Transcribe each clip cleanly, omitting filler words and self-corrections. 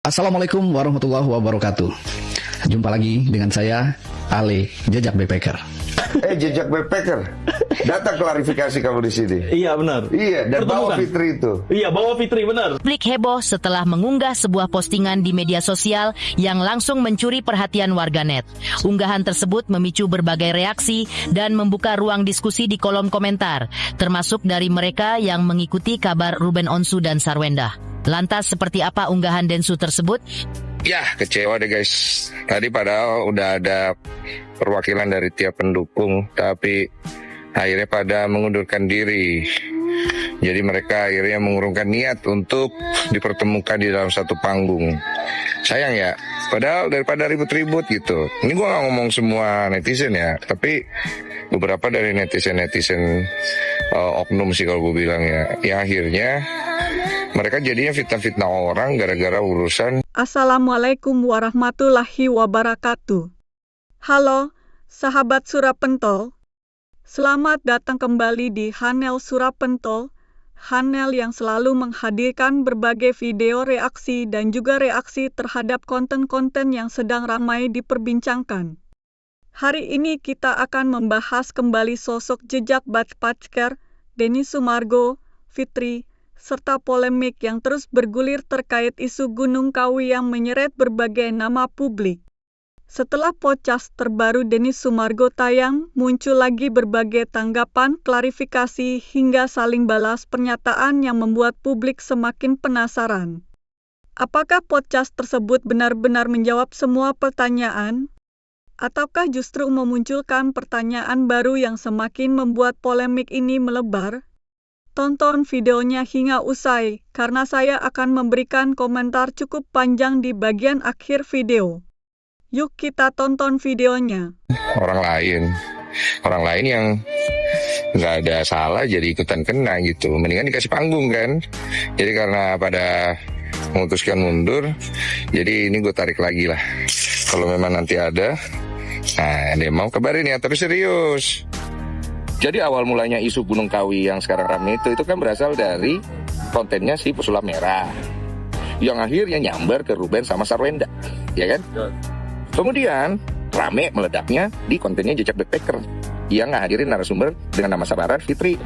Assalamualaikum warahmatullahi wabarakatuh. Jumpa lagi dengan saya, Ale, Jejak Backpacker. Jejak Backpacker, data klarifikasi kamu di sini. Iya benar. Iya, dan bawa Pertemukan. Fitri itu. Iya, bawa Fitri benar. Publik heboh setelah mengunggah sebuah postingan di media sosial yang langsung mencuri perhatian warganet. Unggahan tersebut memicu berbagai reaksi dan membuka ruang diskusi di kolom komentar, termasuk dari mereka yang mengikuti kabar Ruben Onsu dan Sarwenda. Lantas seperti apa unggahan Densu tersebut? Ya, kecewa deh guys. Tadi padahal udah ada perwakilan dari tiap pendukung, tapi akhirnya pada mengundurkan diri. Jadi mereka akhirnya mengurungkan niat untuk dipertemukan di dalam satu panggung. Sayang ya, padahal daripada ribut-ribut gitu. Ini gue gak ngomong semua netizen ya, tapi beberapa dari netizen oknum sih kalau gue bilang ya. Yang akhirnya mereka jadinya fitnah-fitnah orang gara-gara urusan. Assalamualaikum warahmatullahi wabarakatuh. Halo, sahabat Surapentol. Selamat datang kembali di Hanel Surapentol, Hanel yang selalu menghadirkan berbagai video reaksi dan juga reaksi terhadap konten-konten yang sedang ramai diperbincangkan. Hari ini kita akan membahas kembali sosok jejak Backpacker, Denny Sumargo, Fitri, serta polemik yang terus bergulir terkait isu Gunung Kawi yang menyeret berbagai nama publik. Setelah podcast terbaru Denny Sumargo tayang, muncul lagi berbagai tanggapan, klarifikasi, hingga saling balas pernyataan yang membuat publik semakin penasaran. Apakah podcast tersebut benar-benar menjawab semua pertanyaan? Ataukah justru memunculkan pertanyaan baru yang semakin membuat polemik ini melebar? Tonton videonya hingga usai, karena saya akan memberikan komentar cukup panjang di bagian akhir video. Yuk kita tonton videonya. Orang lain yang nggak ada salah jadi ikutan kena gitu. Mendingan dikasih panggung kan. Jadi karena pada memutuskan mundur, jadi ini gue tarik lagi lah. Kalau memang nanti ada, nah dia mau kabarin ya, tapi serius. Jadi awal mulanya isu Gunung Kawi yang sekarang ramai itu kan berasal dari kontennya si Pesulap Merah, yang akhirnya nyamber ke Ruben sama Sarwenda, ya kan? Kemudian rame meledaknya di kontennya Jejak Backpacker yang ngahadirin narasumber dengan nama samaran Fitri,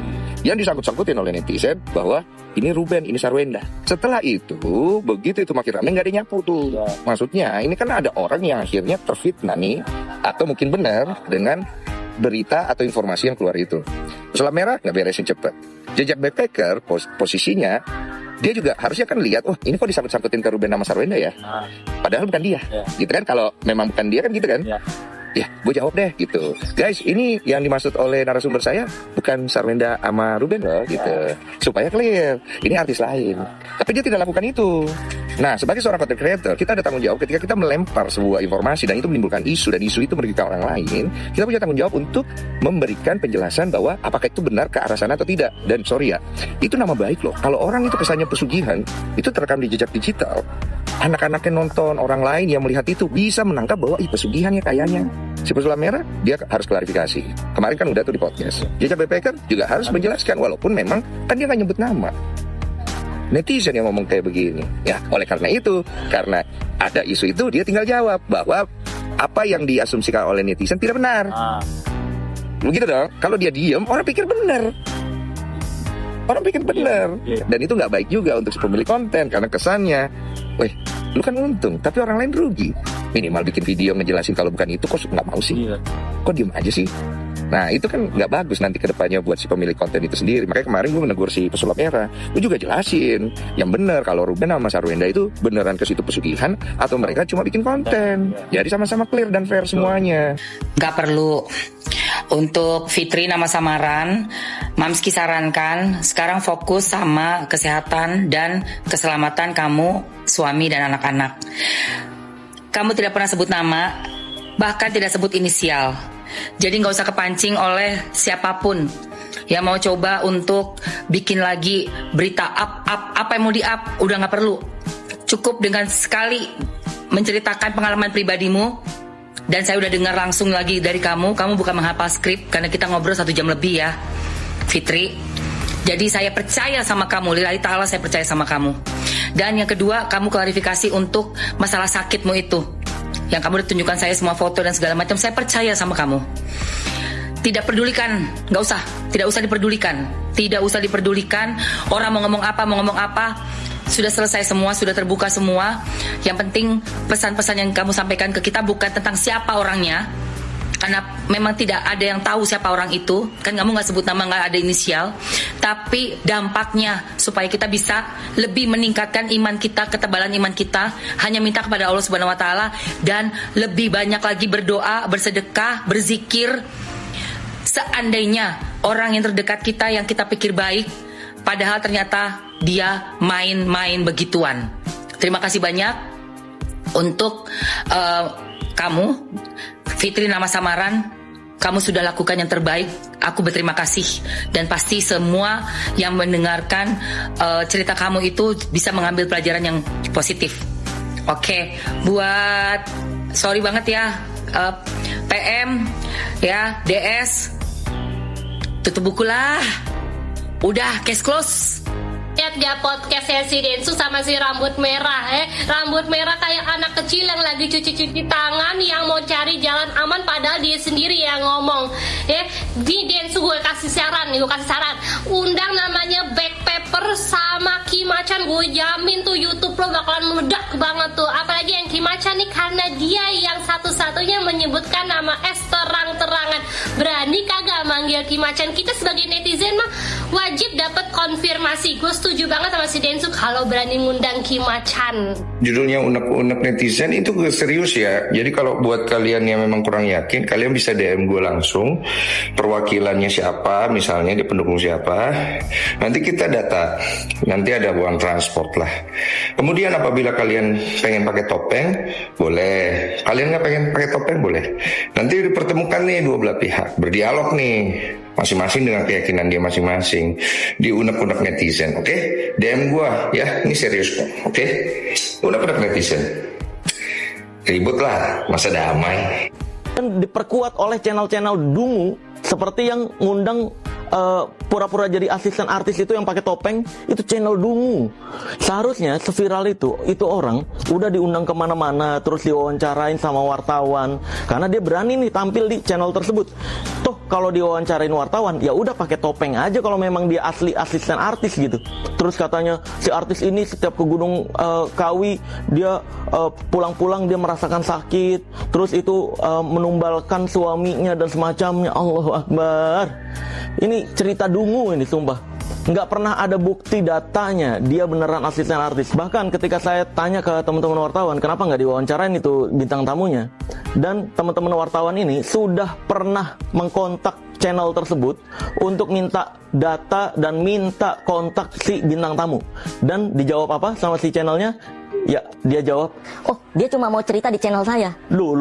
yang disangkut-sangkutin oleh netizen bahwa ini Ruben, ini Sarwenda. Setelah itu, begitu itu makin rame, nggak ada nyapu tuh. Maksudnya ini kan ada orang yang akhirnya terfitnah nih, atau mungkin benar dengan berita atau informasi yang keluar itu. Pesulap Merah nggak beresin cepet. Jejak Backpacker posisinya dia juga harusnya kan lihat, oh ini kok disangkut-sangkutin ke Ruben sama Sarwenda ya. Padahal bukan dia, gitu kan? Kalau memang bukan dia kan gitu kan? Ya, gue jawab deh gitu. Guys, ini yang dimaksud oleh narasumber saya bukan Sarwenda sama Ruben loh gitu. Supaya clear, ini artis lain. Tapi dia tidak lakukan itu. Nah, sebagai seorang content creator, kita ada tanggung jawab ketika kita melempar sebuah informasi dan itu menimbulkan isu, dan isu itu merugikan orang lain. Kita punya tanggung jawab untuk memberikan penjelasan bahwa apakah itu benar ke arah sana atau tidak. Dan sorry ya, itu nama baik loh. Kalau orang itu kesannya pesugihan, itu terekam di jejak digital. Anak-anaknya nonton, orang lain yang melihat itu bisa menangkap bahwa pesugihan ya kayaknya. Si Pesulap Merah, dia harus klarifikasi. Kemarin kan udah tuh di podcast. Jejak Backpacker juga harus menjelaskan, walaupun memang kan dia nggak nyebut nama. Netizen yang ngomong kayak begini. Ya, oleh karena itu, karena ada isu itu, dia tinggal jawab bahwa apa yang diasumsikan oleh netizen tidak benar. Begitu dong. Kalau dia diem, orang pikir benar. Dan itu nggak baik juga untuk si pemilik konten, karena kesannya, weh, lu kan untung, tapi orang lain rugi. Minimal bikin video ngejelasin kalau bukan itu, kok nggak mau sih? Kok diem aja sih? Nah itu kan nggak bagus nanti ke depannya buat si pemilik konten itu sendiri. Makanya kemarin gue menegur si Pesulap Merah, gue juga jelasin yang benar kalau Ruben sama Sarwenda itu beneran ke situ pesugihan atau mereka cuma bikin konten. Jadi sama-sama clear dan fair semuanya. Gak perlu. Untuk Fitri nama samaran, Mamski sarankan sekarang fokus sama kesehatan dan keselamatan kamu, suami dan anak-anak. Kamu tidak pernah sebut nama, bahkan tidak sebut inisial. Jadi gak usah kepancing oleh siapapun yang mau coba untuk bikin lagi berita apa yang mau di-up, udah gak perlu. Cukup dengan sekali menceritakan pengalaman pribadimu. Dan saya udah dengar langsung lagi dari kamu bukan menghafal skrip, karena kita ngobrol 1 jam lebih ya, Fitri. Jadi saya percaya sama kamu, lillahi ta'ala saya percaya sama kamu. Dan yang kedua, kamu klarifikasi untuk masalah sakitmu itu. Yang kamu udah tunjukkan saya semua foto dan segala macam. Saya percaya sama kamu. Tidak pedulikan, tidak usah dipedulikan. Tidak usah dipedulikan, orang mau ngomong apa. Sudah selesai semua, sudah terbuka semua. Yang penting pesan-pesan yang kamu sampaikan ke kita bukan tentang siapa orangnya. Karena memang tidak ada yang tahu siapa orang itu. Kan kamu gak sebut nama, gak ada inisial. Tapi dampaknya supaya kita bisa lebih meningkatkan iman kita, ketebalan iman kita. Hanya minta kepada Allah Subhanahu Wa Taala. Dan lebih banyak lagi berdoa, bersedekah, berzikir. Seandainya orang yang terdekat kita yang kita pikir baik, padahal ternyata dia main-main begituan. Terima kasih banyak untuk kamu, Fitri nama samaran. Kamu sudah lakukan yang terbaik. Aku berterima kasih. Dan pasti semua yang mendengarkan cerita kamu itu bisa mengambil pelajaran yang positif. Oke, sorry banget ya, PM, ya, DS, tutup buku lah. Udah, case close. Lihat gak podcastnya si Densu sama si rambut merah Rambut merah kayak anak kecil yang lagi cuci-cuci tangan, yang mau cari jalan aman padahal dia sendiri yang ngomong. Di Densu gue kasih saran. Undang namanya Backpaper sama Kimacan. Gue jamin tuh YouTube lo bakalan meledak banget tuh. Apalagi yang Kimacan nih, karena dia yang satu-satunya menyebutkan nama S terang-terangan. Berani kagak manggil Kimacan? Kita sebagai netizen mah wajib dapat konfirmasi. Gue setuju banget sama si Densu kalau berani ngundang Kimacan. Judulnya unek-unek netizen itu serius ya. Jadi kalau buat kalian yang memang kurang yakin, kalian bisa DM gue langsung. Perwakilannya siapa, misalnya di pendukung siapa. Nanti kita data. Nanti ada uang transport lah. Kemudian apabila kalian pengen pakai topeng, boleh. Kalian nggak pengen pakai topeng, boleh. Nanti dipertemukan nih dua belah pihak, berdialog nih. Masing-masing dengan keyakinan dia masing-masing. Di unek-unek netizen, oke? DM gua ya, ini serius kok, oke? Unek-unek netizen. Ribut lah, masa damai. Dan diperkuat oleh channel-channel dungu seperti yang ngundang pura-pura jadi asisten artis itu yang pakai topeng, itu channel dungu. Seharusnya seviral itu orang udah diundang kemana-mana, terus diwawancarain sama wartawan, karena dia berani nih tampil di channel tersebut. Toh kalau diwawancarain wartawan, ya udah pakai topeng aja kalau memang dia asli asisten artis gitu. Terus katanya si artis ini setiap ke Gunung Kawi dia pulang-pulang dia merasakan sakit, terus itu menumbalkan suaminya dan semacamnya. Allahu Akbar. Ini cerita dungu ini, sumpah. Nggak pernah ada bukti datanya dia beneran asisten artis. Bahkan ketika saya tanya ke teman-teman wartawan, kenapa nggak diwawancarain itu bintang tamunya? Dan teman-teman wartawan ini sudah pernah mengkontak channel tersebut untuk minta data dan minta kontak si bintang tamu. Dan dijawab apa sama si channelnya? Ya, dia jawab, oh, dia cuma mau cerita di channel saya. Loh.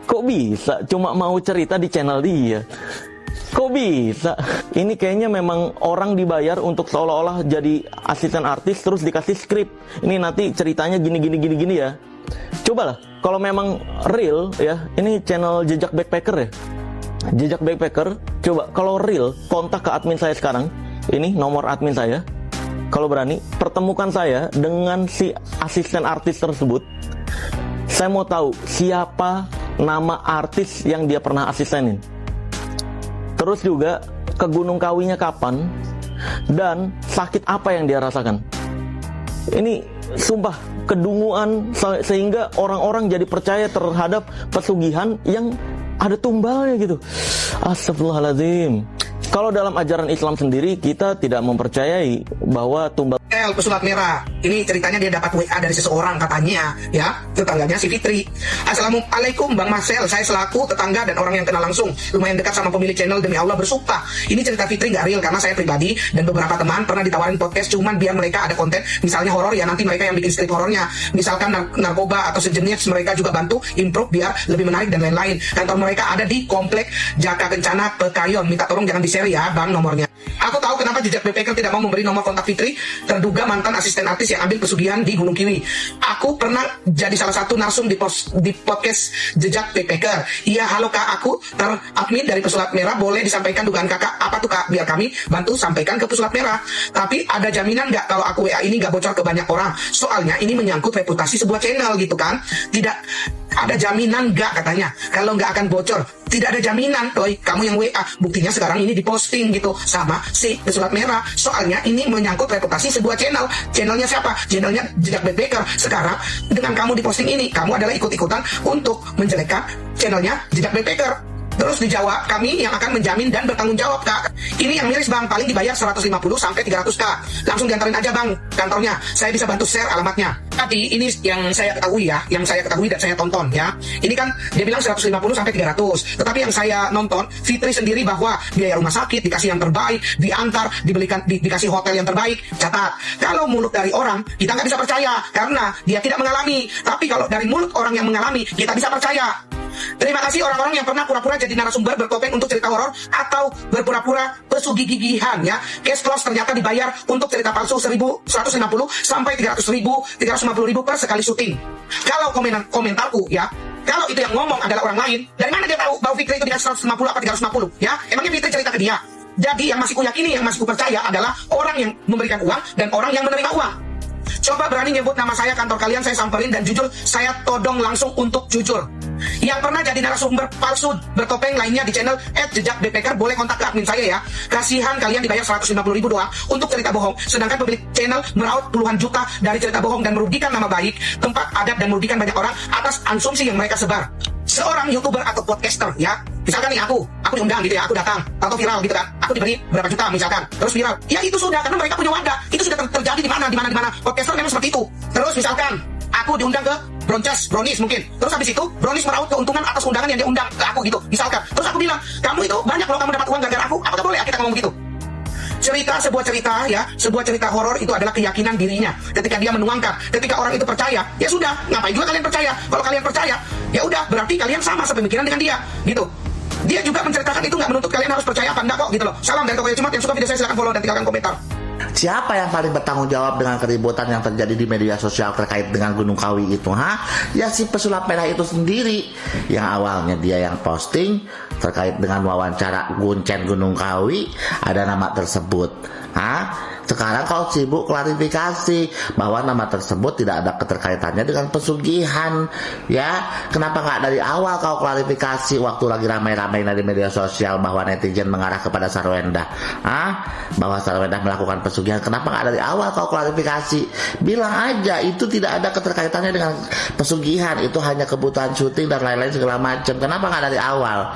Kok bisa cuma mau cerita di channel dia? Kok bisa? Ini kayaknya memang orang dibayar untuk seolah-olah jadi asisten artis terus dikasih skrip. Ini nanti ceritanya gini ya. Cobalah, kalau memang real ya, ini channel Jejak Backpacker ya. Jejak Backpacker, coba kalau real kontak ke admin saya sekarang. Ini nomor admin saya. Kalau berani, pertemukan saya dengan si asisten artis tersebut. Saya mau tahu siapa nama artis yang dia pernah asistenin. Terus juga ke Gunung Kawinya kapan dan sakit apa yang dia rasakan. Ini sumpah kedunguan sehingga orang-orang jadi percaya terhadap pesugihan yang ada tumbalnya gitu. Astagfirullahaladzim. Kalau dalam ajaran Islam sendiri kita tidak mempercayai bahwa tumbal pesulap merah. Ini ceritanya dia dapat WA dari seseorang katanya, ya, tetangganya si Fitri. Assalamualaikum Bang Marcel, saya selaku tetangga dan orang yang kenal langsung, lumayan dekat sama pemilik channel, demi Allah bersumpah. Ini cerita Fitri nggak real karena saya pribadi dan beberapa teman pernah ditawarin podcast cuman biar mereka ada konten, misalnya horor ya, nanti mereka yang bikin skrip horornya, misalkan narkoba atau sejenis, mereka juga bantu improve biar lebih menarik dan lain-lain. Kantor mereka ada di Komplek Jaka Kencana Pekayon. Minta tolong jangan di-share share ya Bang nomornya. Aku tahu kenapa Jejak Backpacker tidak mau memberi nomor kontak Fitri, terduga mantan asisten artis yang ambil pesugihan di Gunung Kiwi. Aku pernah jadi salah satu narsum di podcast Jejak Backpacker. Iya, halo Kak, aku teradmin dari Pesulap Merah. Boleh disampaikan dugaan Kakak apa tuh Kak? Biar kami bantu sampaikan ke Pesulap Merah. Tapi ada jaminan nggak kalau aku WA ini nggak bocor ke banyak orang? Soalnya ini menyangkut reputasi sebuah channel gitu kan. Tidak ada jaminan nggak katanya kalau nggak akan bocor. Tidak ada jaminan Toy, kamu yang WA. Buktinya sekarang ini diposting gitu sama si Pesulap Merah. Soalnya ini menyangkut reputasi sebuah channel. Channelnya siapa? Channelnya Jejak Backpacker. Sekarang dengan kamu diposting ini, kamu adalah ikut-ikutan untuk menjelekkan channelnya Jejak Backpacker. Terus dijawab, kami yang akan menjamin dan bertanggung jawab Kak. Ini yang miris Bang, paling dibayar 150 sampai 300 Kak. Langsung diantarin aja Bang kantornya. Saya bisa bantu share alamatnya. Tadi ini yang saya ketahui ya, yang saya ketahui dan saya tonton ya. Ini kan dia bilang 150 sampai 300. Tetapi yang saya nonton, Fitri sendiri bahwa biaya rumah sakit dikasih yang terbaik, diantar, dikasih hotel yang terbaik. Catat, kalau mulut dari orang kita nggak bisa percaya karena dia tidak mengalami. Tapi kalau dari mulut orang yang mengalami, kita bisa percaya. Terima kasih orang-orang yang pernah pura-pura jadi narasumber bertopeng untuk cerita horor atau berpura-pura pesugih gigihan ya. Case close ternyata dibayar untuk cerita palsu 150 sampai 350 ribu per sekali syuting. Kalau komentarku ya, kalau itu yang ngomong adalah orang lain, dari mana dia tahu bahwa Fitri itu dikasih 150 atau 350 ya? Emangnya Fitri cerita ke dia? Jadi yang masih ku yakini, yang masih ku percaya adalah orang yang memberikan uang dan orang yang menerima uang. Coba berani nyebut nama saya, kantor kalian saya samperin dan jujur saya todong langsung untuk jujur. Yang pernah jadi narasumber palsu bertopeng lainnya di channel @Jejak Backpacker boleh kontak ke admin saya ya. Kasihan kalian dibayar 150 ribu doang untuk cerita bohong, sedangkan pemilik channel meraut puluhan juta dari cerita bohong dan merugikan nama baik, tempat adat dan merugikan banyak orang atas asumsi yang mereka sebar. Seorang YouTuber atau podcaster ya, misalkan nih aku diundang gitu ya, aku datang atau viral gitu kan, aku diberi berapa juta misalkan, terus viral, ya itu sudah karena mereka punya wadah, itu sudah terjadi di mana podcaster memang seperti itu. Terus misalkan aku diundang ke Brownies mungkin, terus habis itu Brownies meraut keuntungan atas undangan yang dia undang ke aku gitu, misalkan, terus aku bilang kamu itu banyak loh kamu dapat uang gara-gara aku, apakah boleh kita ngomong gitu? Sebuah cerita horor itu adalah keyakinan dirinya. Ketika dia menuangkan, ketika orang itu percaya, ya sudah, ngapain juga kalian percaya? Kalau kalian percaya, ya udah, berarti kalian sama sepemikiran dengan dia, gitu. Dia juga menceritakan itu nggak menuntut kalian harus percaya apa enggak kok, gitu loh. Salam dari Tokoyo Cimat, yang suka video saya silahkan follow dan tinggalkan komentar. Siapa yang paling bertanggung jawab dengan keributan yang terjadi di media sosial terkait dengan Gunung Kawi itu? Ya si Pesulap Merah itu sendiri. Yang awalnya dia yang posting terkait dengan wawancara Guncen Gunung Kawi, ada nama tersebut. Sekarang kau sibuk klarifikasi bahwa nama tersebut tidak ada keterkaitannya dengan pesugihan. Ya, kenapa nggak dari awal kau klarifikasi waktu lagi ramai-ramai di media sosial bahwa netizen mengarah kepada Sarwenda, bahwa Sarwenda melakukan pesugihan? Kenapa nggak dari awal kau klarifikasi? Bilang aja itu tidak ada keterkaitannya dengan pesugihan, itu hanya kebutuhan syuting dan lain-lain segala macam. Kenapa nggak dari awal?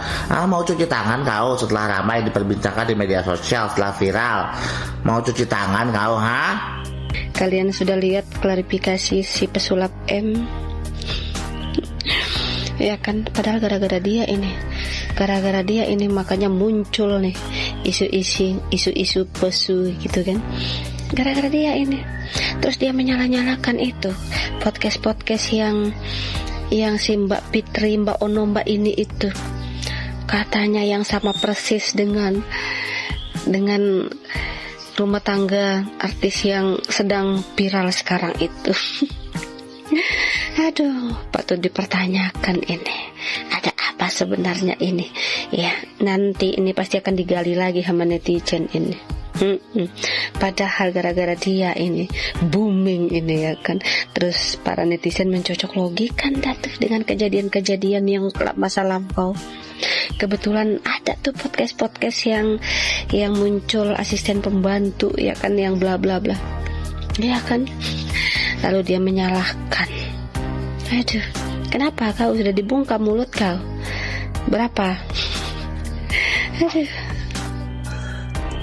Mau cuci tangan kau setelah ramai diperbincangkan di media sosial, setelah viral? Mau cuci tangan kau, Kalian sudah lihat klarifikasi si Pesulap M? Ya kan, padahal gara-gara dia ini makanya muncul nih isu-isu pesu gitu kan. Gara-gara dia ini. Terus dia menyalah-nyalakan itu podcast yang si Mbak Fitri, Mbak Ono, Mbak ini itu katanya yang sama persis dengan rumah tangga artis yang sedang viral sekarang itu. Aduh, patut dipertanyakan ini. Ada apa sebenarnya ini? Ya, nanti ini pasti akan digali lagi sama netizen ini. Padahal gara-gara dia ini booming ini ya kan. Terus para netizen mencocok logikan tuh dengan kejadian-kejadian yang masa lampau. Kebetulan ada tuh podcast yang muncul asisten pembantu ya kan, yang bla bla bla ya kan, lalu dia menyalahkan. Aduh, kenapa kau sudah dibungkam mulut kau? Berapa? Aduh.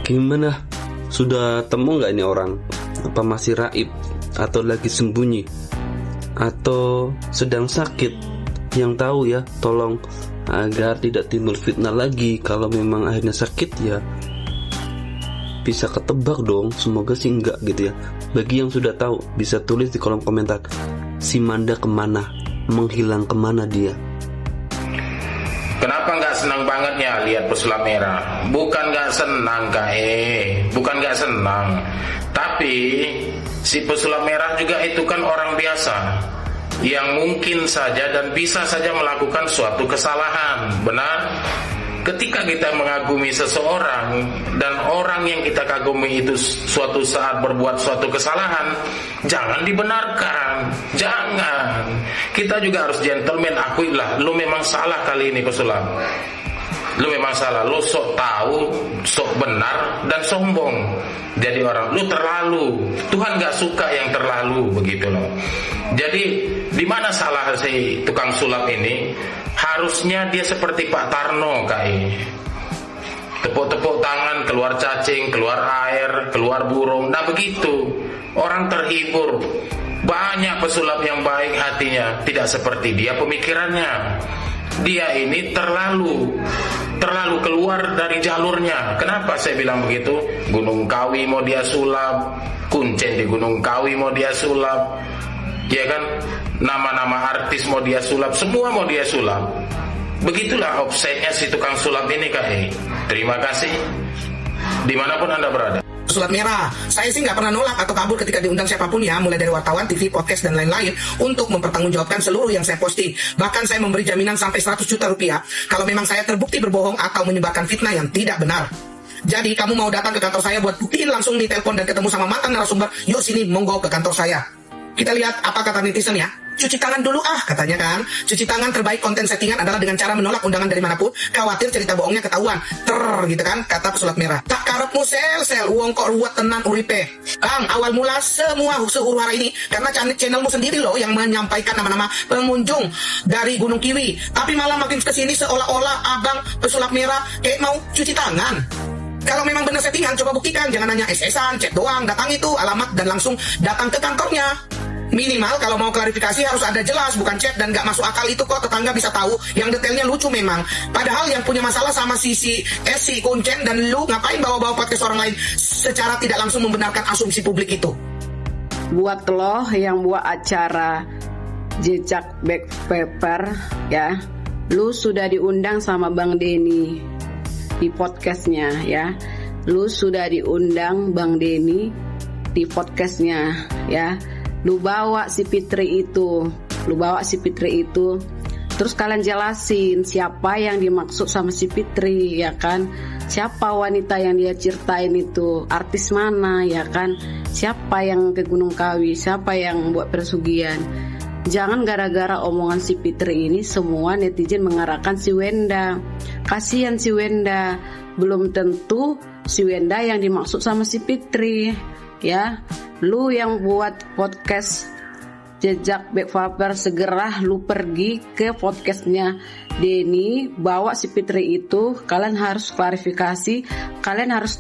Gimana? Sudah temu nggak ini orang? Apa masih raib? Atau lagi sembunyi? Atau sedang sakit? Yang tahu ya, tolong agar tidak timbul fitnah lagi. Kalau memang akhirnya sakit ya bisa ketebak dong. Semoga sih enggak gitu ya. Bagi yang sudah tahu bisa tulis di kolom komentar, si Manda kemana, menghilang kemana dia. Kenapa nggak senang bangetnya lihat pesulap merah? Bukan nggak senang bukan nggak senang. Tapi si pesulap merah juga itu kan orang biasa yang mungkin saja dan bisa saja melakukan suatu kesalahan, benar? Ketika kita mengagumi seseorang dan orang yang kita kagumi itu suatu saat berbuat suatu kesalahan, jangan dibenarkan, jangan. Kita juga harus gentleman, akuilah, lu memang salah kali ini pesulap. Lu memang salah, lu sok tahu, sok benar dan sombong. Jadi orang, lu terlalu. Tuhan gak suka yang terlalu, begitu loh. Jadi di mana salah si tukang sulap ini? Harusnya dia seperti Pak Tarno tepuk-tepuk tangan, keluar cacing, keluar air, keluar burung. Nah begitu, orang terhibur. Banyak pesulap yang baik hatinya, tidak seperti dia pemikirannya. Dia ini terlalu keluar dari jalurnya. Kenapa saya bilang begitu? Gunung Kawi mau dia sulap, Kuncen di Gunung Kawi mau dia sulap, ya kan? Nama-nama artis mau dia sulap, semua mau dia sulap. Begitulah offsetnya si tukang sulap ini Terima kasih dimanapun Anda berada. Pesulap merah, saya sih nggak pernah nolak atau kabur ketika diundang siapapun ya, mulai dari wartawan, TV, podcast, dan lain-lain, untuk mempertanggungjawabkan seluruh yang saya posting. Bahkan saya memberi jaminan sampai 100 juta rupiah kalau memang saya terbukti berbohong atau menyebarkan fitnah yang tidak benar. Jadi kamu mau datang ke kantor saya buat buktiin langsung di telepon dan ketemu sama mantan narasumber, yuk sini monggo ke kantor saya. Kita lihat apa kata netizen ya. Cuci tangan dulu katanya kan. Cuci tangan terbaik konten settingan adalah dengan cara menolak undangan dari manapun. Khawatir cerita bohongnya ketahuan. Gitu kan, kata pesulap merah. Tak karepmu sel uang kok ruwet tenan uripe. Bang, awal mula semua sehuru-hara ini karena channelmu sendiri loh yang menyampaikan nama-nama pengunjung dari Gunung Kiwi. Tapi malah makin kesini seolah-olah abang pesulap merah kayak mau cuci tangan. Kalau memang benar settingan, coba buktikan. Jangan hanya SS-an, chat doang, datang itu alamat dan langsung datang ke kantornya. Minimal kalau mau klarifikasi harus ada jelas, bukan chat dan gak masuk akal itu kok tetangga bisa tahu. Yang detailnya lucu memang. Padahal yang punya masalah sama si Kuncen dan lu ngapain bawa-bawa podcast orang lain secara tidak langsung membenarkan asumsi publik itu. Buat lo yang buat acara Jejak Backpacker ya, lu sudah diundang sama Bang Denny di podcastnya ya. Lu sudah diundang Bang Denny di podcastnya ya. Lu bawa si Fitri itu, terus kalian jelasin siapa yang dimaksud sama si Fitri ya kan, siapa wanita yang dia ceritain itu, artis mana ya kan, siapa yang ke Gunung Kawi, siapa yang buat pesugihan. Jangan gara-gara omongan si Fitri ini semua netizen mengarahkan si Wenda. Kasihan si Wenda, belum tentu si Wenda yang dimaksud sama si Fitri ya. Lu yang buat podcast Jejak Backpacker, segera lu pergi ke podcastnya Denny, bawa si Fitri itu. Kalian harus klarifikasi, kalian harus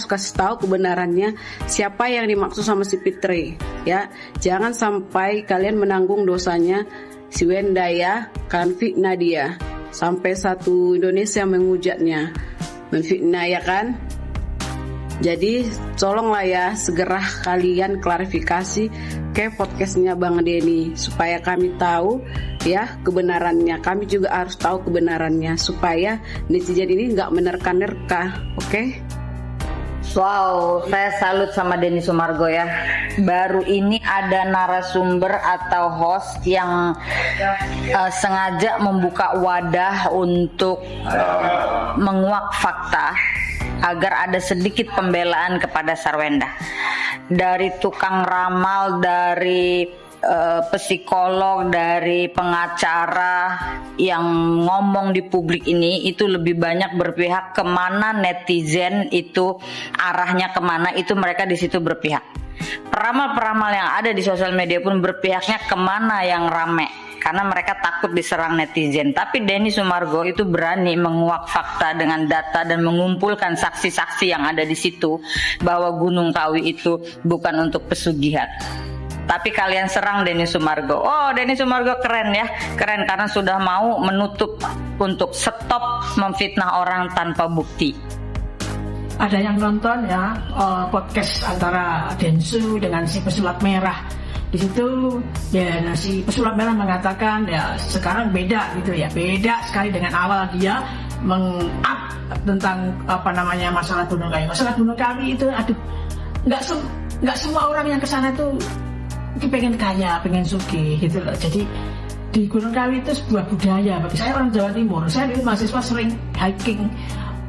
kasih tahu kebenarannya siapa yang dimaksud sama si Fitri ya. Jangan sampai kalian menanggung dosanya si Wenda ya. Kalian fitnah dia sampai satu Indonesia menghujatnya, menfitnah ya kan. Jadi tolonglah ya, segera kalian klarifikasi ke podcastnya Bang Denny supaya kami tahu ya kebenarannya. Kami juga harus tahu kebenarannya supaya netizen ini nggak menerka-nerka. Oke? Wow, saya salut sama Denny Sumargo ya. Baru ini ada narasumber atau host yang sengaja membuka wadah untuk menguak fakta agar ada sedikit pembelaan kepada Sarwenda. Dari tukang ramal, dari psikolog, dari pengacara yang ngomong di publik ini itu lebih banyak berpihak kemana netizen itu, arahnya kemana itu mereka di situ berpihak. Peramal-peramal yang ada di sosial media pun berpihaknya kemana yang rame, karena mereka takut diserang netizen. Tapi Denny Sumargo itu berani menguak fakta dengan data dan mengumpulkan saksi-saksi yang ada di situ bahwa Gunung Kawi itu bukan untuk pesugihan. Tapi kalian serang Denny Sumargo. Oh, Denny Sumargo keren ya, keren karena sudah mau menutup untuk stop memfitnah orang tanpa bukti. Ada yang nonton ya podcast antara Densu dengan si pesulap merah. Di situ ya si pesulap merah mengatakan ya sekarang beda gitu ya, beda sekali dengan awal dia meng-up tentang masalah Gunung Kawi. Masalah Gunung Kawi itu aduh nggak semua orang yang kesana itu pengen kaya, pengen sugih gitu loh. Jadi di Gunung Kawi itu sebuah budaya. Bagi saya orang Jawa Timur, saya dulu mahasiswa sering hiking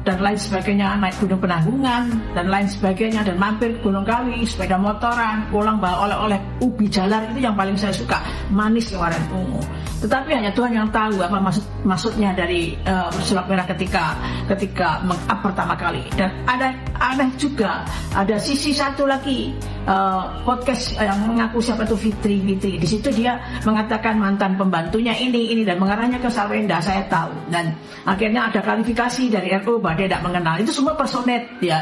dan lain sebagainya, naik gunung Penanggungan dan lain sebagainya, dan mampir Gunung Kawi, sepeda motoran, pulang bawa oleh-oleh ubi jalar, itu yang paling saya suka, manis kemarin ungu. Tetapi hanya Tuhan yang tahu apa maksudnya dari pesulap merah ketika meng-up pertama kali. Dan ada aneh juga, ada sisi satu lagi podcast yang mengaku siapa itu Fitri. Di situ dia mengatakan mantan pembantunya ini dan mengarahnya ke Sawenda, saya tahu. Dan akhirnya ada klarifikasi dari RO bahwa dia tidak mengenal. Itu semua personate ya,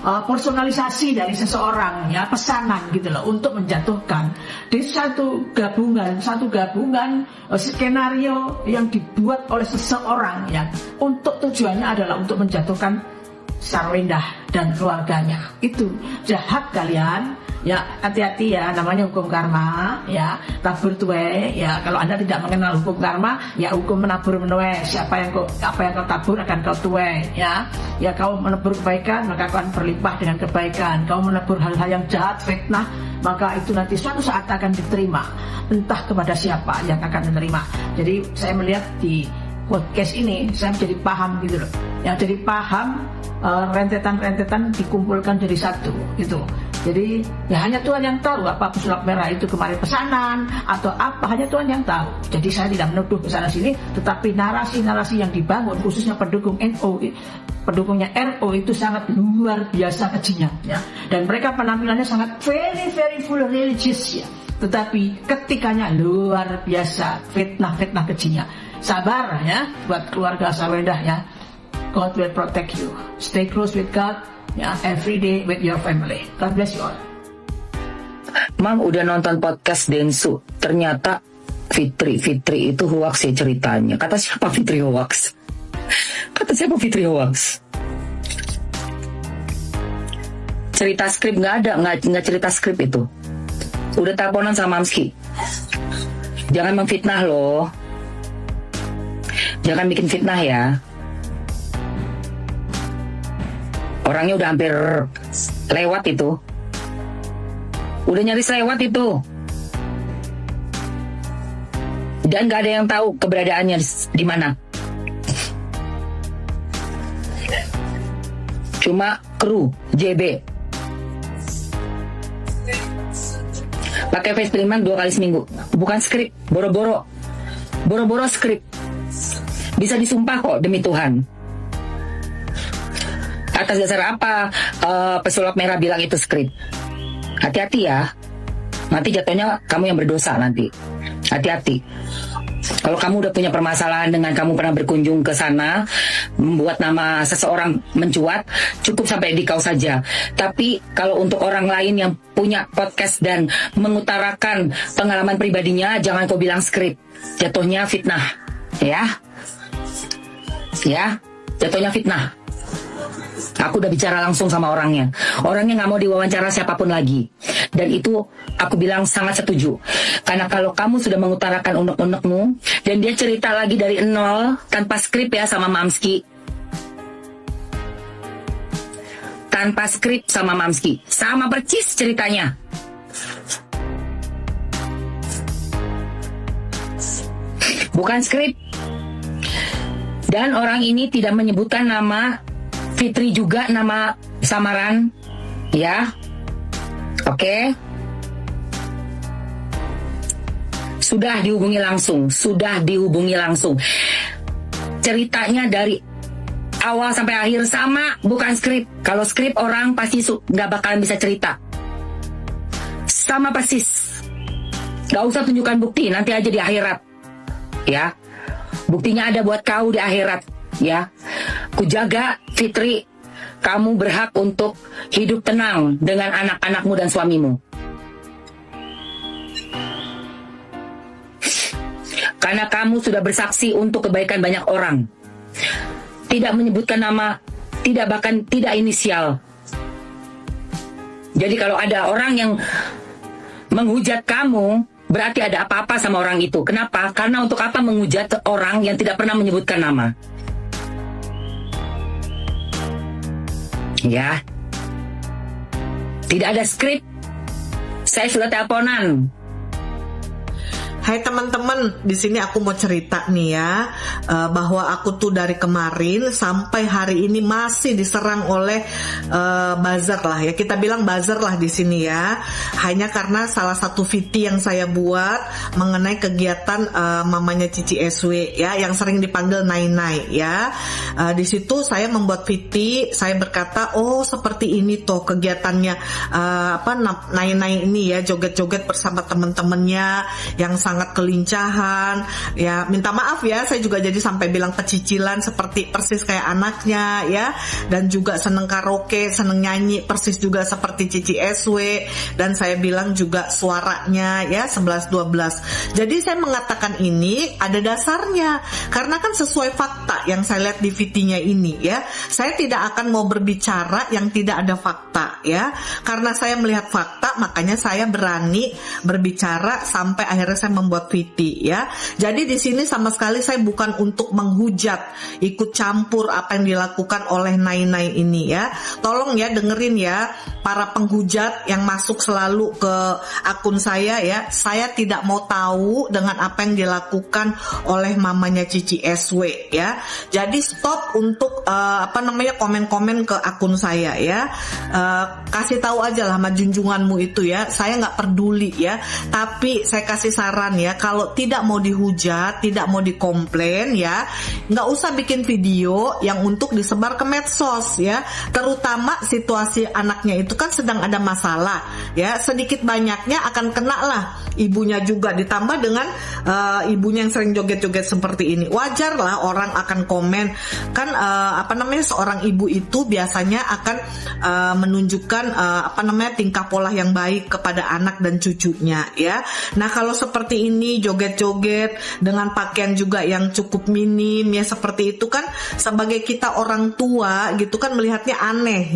personalisasi dari seseorang ya, pesanan gitu loh untuk menjatuhkan. Di satu gabungan skenario yang dibuat oleh seseorang ya, untuk tujuannya adalah untuk menjatuhkan Sawenda dan keluarganya. Itu jahat kalian ya, hati-hati ya, namanya hukum karma ya, tabur tuwe ya. Kalau Anda tidak mengenal hukum karma ya, hukum menabur menuai, apa yang kau tabur akan kau tuai ya. Ya, kau menabur kebaikan maka kau akan berlimpah dengan kebaikan. Kau menabur hal-hal yang jahat, fitnah, maka itu nanti suatu saat akan diterima, entah kepada siapa yang akan menerima. Jadi saya melihat di podcast ini saya menjadi paham gitu loh ya, jadi paham rentetan-rentetan dikumpulkan jadi satu gitu. Jadi ya hanya Tuhan yang tahu apa pesulap merah itu kemarin pesanan atau apa, hanya Tuhan yang tahu. Jadi saya tidak menuduh ke sana sini, tetapi narasi-narasi yang dibangun khususnya pendukungnya RO itu sangat luar biasa kejinya ya. Dan mereka penampilannya sangat very full religious ya. Tetapi ketikanya luar biasa fitnah kejinya. Sabar ya buat keluarga Sawenda ya. God will protect you. Stay close with God ya, every day with your family. God bless you all. Mam udah nonton podcast Densu. Ternyata Fitri itu hoax ya ceritanya. Kata siapa Fitri hoax? Cerita skrip nggak ada, nggak cerita skrip itu. Udah teleponan sama Mamski. Jangan memfitnah loh. Jangan bikin fitnah ya. Orangnya udah hampir lewat itu. Udah nyaris lewat itu. Dan gak ada yang tahu keberadaannya di mana. Cuma kru JB. Pakai face print 2 kali seminggu. Bukan skrip, boro-boro skrip. Bisa disumpah kok demi Tuhan. Atas dasar apa pesulap merah bilang itu skrip? Hati-hati ya. Nanti jatuhnya kamu yang berdosa nanti. Hati-hati. Kalau kamu udah punya permasalahan dengan kamu pernah berkunjung ke sana, membuat nama seseorang mencuat, cukup sampai di kau saja. Tapi kalau untuk orang lain yang punya podcast dan mengutarakan pengalaman pribadinya, jangan kau bilang skrip. Jatuhnya fitnah. Ya, jatuhnya fitnah. Aku udah bicara langsung sama orangnya. Orangnya gak mau diwawancara siapapun lagi. Dan itu aku bilang sangat setuju. Karena kalau kamu sudah mengutarakan unek-unekmu, dan dia cerita lagi dari nol, tanpa skrip ya sama Mamski. Tanpa skrip sama Mamski. Sama percis ceritanya. Bukan skrip. Dan orang ini tidak menyebutkan nama Fitri juga, nama samaran, ya, oke. Sudah dihubungi langsung. Ceritanya dari awal sampai akhir sama, bukan skrip. Kalau skrip orang pasti nggak bakalan bisa cerita. Sama persis. Gak usah tunjukkan bukti, nanti aja di akhirat, ya. Buktinya ada buat kau di akhirat. Ya, kujaga Fitri, kamu berhak untuk hidup tenang dengan anak-anakmu dan suamimu. Karena kamu sudah bersaksi untuk kebaikan banyak orang. Tidak menyebutkan nama, tidak inisial. Jadi kalau ada orang yang menghujat kamu, berarti ada apa-apa sama orang itu. Kenapa? Karena untuk apa menghujat orang yang tidak pernah menyebutkan nama? Ya, tidak ada skrip. Saya sudah teleponan. Hai teman-teman, di sini aku mau cerita nih ya, bahwa aku tuh dari kemarin sampai hari ini masih diserang oleh buzzer lah ya, kita bilang buzzer lah di sini ya, hanya karena salah satu VT yang saya buat mengenai kegiatan mamanya Cici SW ya, yang sering dipanggil Nai-Nai ya. Di situ saya membuat VT, saya berkata, oh seperti ini tuh kegiatannya Nai-Nai ini ya, joget-joget bersama teman-temannya yang sangat kelincahan ya, minta maaf ya, saya juga jadi sampai bilang pecicilan seperti persis kayak anaknya ya, dan juga seneng karaoke, seneng nyanyi persis juga seperti Cici SW, dan saya bilang juga suaranya ya 11-12. Jadi saya mengatakan ini ada dasarnya, karena kan sesuai fakta yang saya lihat di VT-nya ini ya, saya tidak akan mau berbicara yang tidak ada fakta ya, karena saya melihat fakta makanya saya berani berbicara sampai akhirnya saya membuat VT ya. Jadi di sini sama sekali saya bukan untuk menghujat, ikut campur apa yang dilakukan oleh Nai-Nai ini ya. Tolong ya dengerin ya para penghujat yang masuk selalu ke akun saya ya. Saya tidak mau tahu dengan apa yang dilakukan oleh mamanya Cici SW ya. Jadi stop untuk komen-komen ke akun saya ya. Kasih tahu aja lah sama junjunganmu itu ya. Saya nggak peduli ya. Tapi saya kasih saran ya, kalau tidak mau dihujat, tidak mau dikomplain ya, nggak usah bikin video yang untuk disebar ke medsos ya. Terutama situasi anaknya itu kan sedang ada masalah ya, sedikit banyaknya akan kena lah ibunya juga, ditambah dengan ibunya yang sering joget-joget seperti ini. Wajar lah orang akan komen kan, seorang ibu itu biasanya akan menunjukkan tingkah pola yang baik kepada anak dan cucunya ya. Nah kalau seperti ini joget-joget dengan pakaian juga yang cukup minim ya, seperti itu kan sebagai kita orang tua gitu kan melihatnya aneh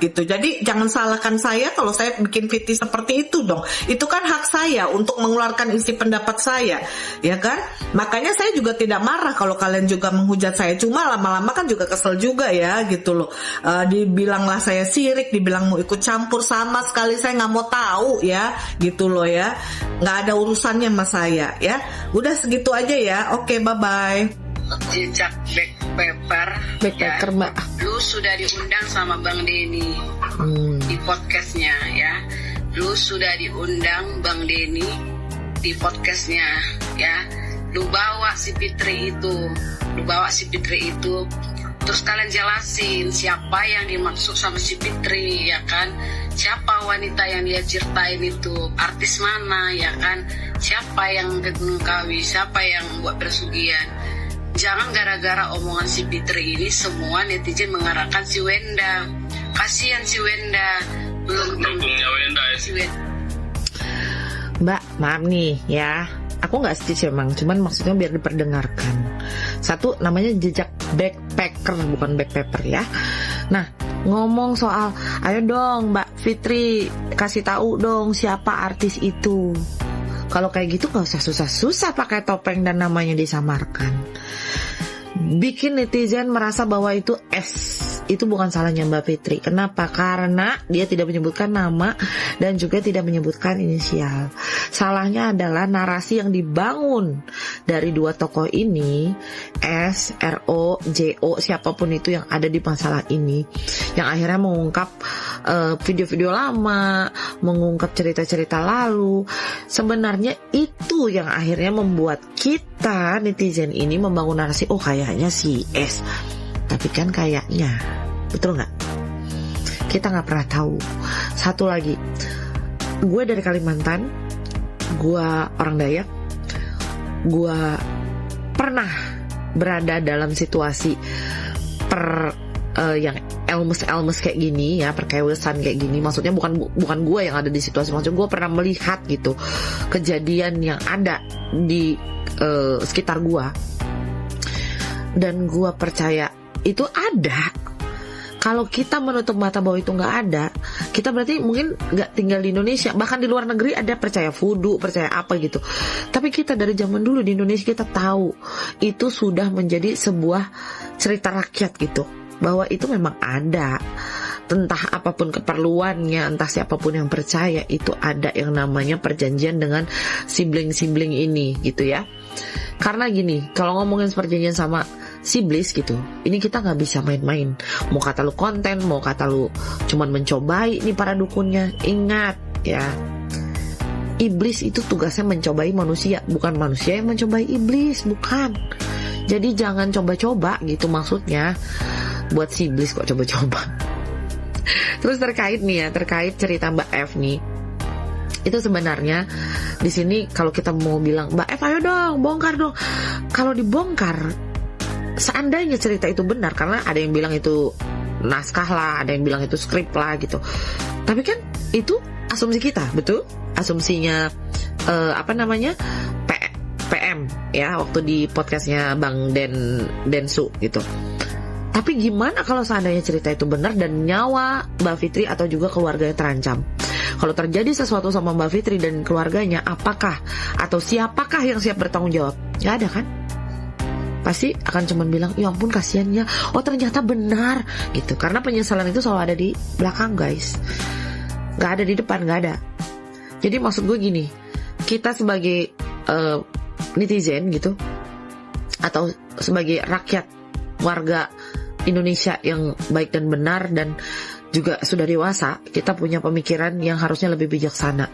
gitu. Jadi jangan salahkan saya kalau saya bikin VT seperti itu dong. Itu kan hak saya untuk mengeluarkan isi pendapat saya ya kan. Makanya saya juga tidak marah kalau kalian juga menghujat saya, cuma lama-lama kan juga kesel juga ya gitu loh. Dibilanglah saya sirik, dibilang mau ikut campur, sama sekali saya nggak mau tahu ya gitu loh ya, nggak ada urusannya sama saya ya. Udah segitu aja ya. Oke, bye-bye. Jejak backpacker Mbak. Lu sudah diundang sama Bang Denny di podcastnya ya. Lu sudah diundang Bang Denny di podcastnya ya. Lu bawa si Fitri itu, terus kalian jelasin siapa yang dimaksud sama si Fitri ya kan, siapa wanita yang dia ceritain itu, artis mana ya kan, siapa yang ke Gunung Kawi, siapa yang buat persugihan. Jangan gara-gara omongan si Fitri ini semua netizen mengarahkan si Wenda. Kasihan si Wenda, belum dukungnya Wenda ya si Wenda. Mbak, maaf nih ya, aku nggak setuju emang, cuman maksudnya biar diperdengarkan. Satu, namanya jejak backpacker bukan backpacker ya. Nah, ngomong soal, ayo dong Mbak Fitri kasih tahu dong siapa artis itu. Kalau kayak gitu nggak usah susah-susah pakai topeng dan namanya disamarkan. Bikin netizen merasa bahwa itu itu bukan salahnya Mbak Fitri. Kenapa? Karena dia tidak menyebutkan nama dan juga tidak menyebutkan inisial. Salahnya adalah narasi yang dibangun dari dua tokoh ini, S, RO, JO, siapapun itu yang ada di masalah ini, yang akhirnya mengungkap video-video lama, mengungkap cerita-cerita lalu. Sebenarnya itu yang akhirnya membuat kita netizen ini membangun narasi, oh kayaknya si S. Tapi kan kayaknya, betul nggak? Kita nggak pernah tahu. Satu lagi, gue dari Kalimantan, gue orang Dayak, gue pernah berada dalam situasi yang elmes kayak gini ya, perkewesan kayak gini. Maksudnya bukan gue yang ada di situasi, maksudnya gue pernah melihat gitu kejadian yang ada di sekitar gue, dan gue percaya itu ada. Kalau kita menutup mata bahwa itu nggak ada, kita berarti mungkin nggak tinggal di Indonesia, bahkan di luar negeri ada percaya voodoo, percaya apa gitu. Tapi kita dari zaman dulu di Indonesia kita tahu itu sudah menjadi sebuah cerita rakyat gitu, bahwa itu memang ada. Entah apapun keperluannya, entah siapapun yang percaya, itu ada yang namanya perjanjian dengan sibling-sibling ini gitu ya. Karena gini, kalau ngomongin perjanjian sama siblis gitu, ini kita nggak bisa main-main. Mau kata lu konten, mau kata lu cuman mencobai nih para dukunnya. Ingat ya, iblis itu tugasnya mencobai manusia, bukan manusia yang mencobai iblis, bukan. Jadi jangan coba-coba gitu maksudnya. Buat si iblis kok coba-coba. Terus terkait cerita Mbak F nih, itu sebenarnya di sini kalau kita mau bilang Mbak F ayo dong bongkar dong, kalau dibongkar seandainya cerita itu benar, karena ada yang bilang itu naskah lah, ada yang bilang itu skrip lah gitu, tapi kan itu asumsi kita, betul? Asumsinya PM ya waktu di podcastnya Bang Densu gitu. Tapi gimana kalau seandainya cerita itu benar dan nyawa Mbak Fitri atau juga keluarganya terancam? Kalau terjadi sesuatu sama Mbak Fitri dan keluarganya, apakah atau siapakah yang siap bertanggung jawab? Gak ada kan? Pasti akan cuman bilang, ya ampun kasihannya, oh ternyata benar gitu. Karena penyesalan itu selalu ada di belakang guys, gak ada di depan, gak ada. Jadi maksud gue gini, kita sebagai netizen gitu, atau sebagai rakyat, warga Indonesia yang baik dan benar dan juga sudah dewasa, kita punya pemikiran yang harusnya lebih bijaksana.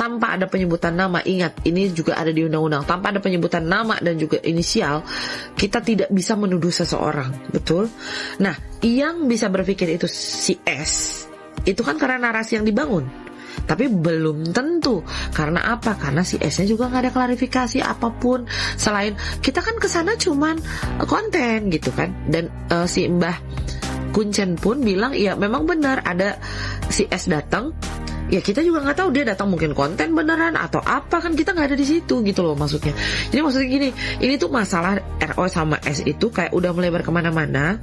Tanpa ada penyebutan nama, ingat ini juga ada di undang-undang, tanpa ada penyebutan nama dan juga inisial, kita tidak bisa menuduh seseorang, betul? Nah, yang bisa berpikir itu si S, itu kan karena narasi yang dibangun. Tapi belum tentu. Karena apa? Karena si S-nya juga gak ada klarifikasi apapun selain kita kan kesana cuman konten gitu kan. Dan si Mbah Kuncen pun bilang ya memang benar ada si S datang. Ya kita juga nggak tahu dia datang mungkin konten beneran atau apa, kan kita nggak ada di situ gitu loh maksudnya. Jadi maksudnya gini, ini tuh masalah RO sama S itu kayak udah melebar kemana-mana.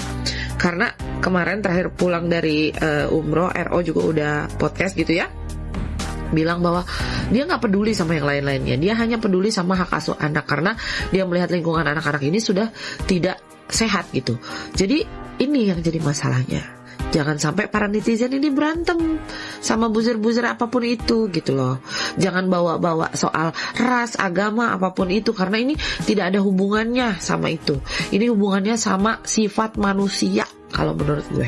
Karena kemarin terakhir pulang dari umroh, RO juga udah podcast gitu ya, bilang bahwa dia nggak peduli sama yang lain-lainnya, dia hanya peduli sama hak asuh anak karena dia melihat lingkungan anak-anak ini sudah tidak sehat gitu. Jadi ini yang jadi masalahnya. Jangan sampai para netizen ini berantem sama buzzer-buzzer apapun itu gitu loh. Jangan bawa-bawa soal ras, agama, apapun itu, karena ini tidak ada hubungannya sama itu. Ini hubungannya sama sifat manusia kalau menurut gue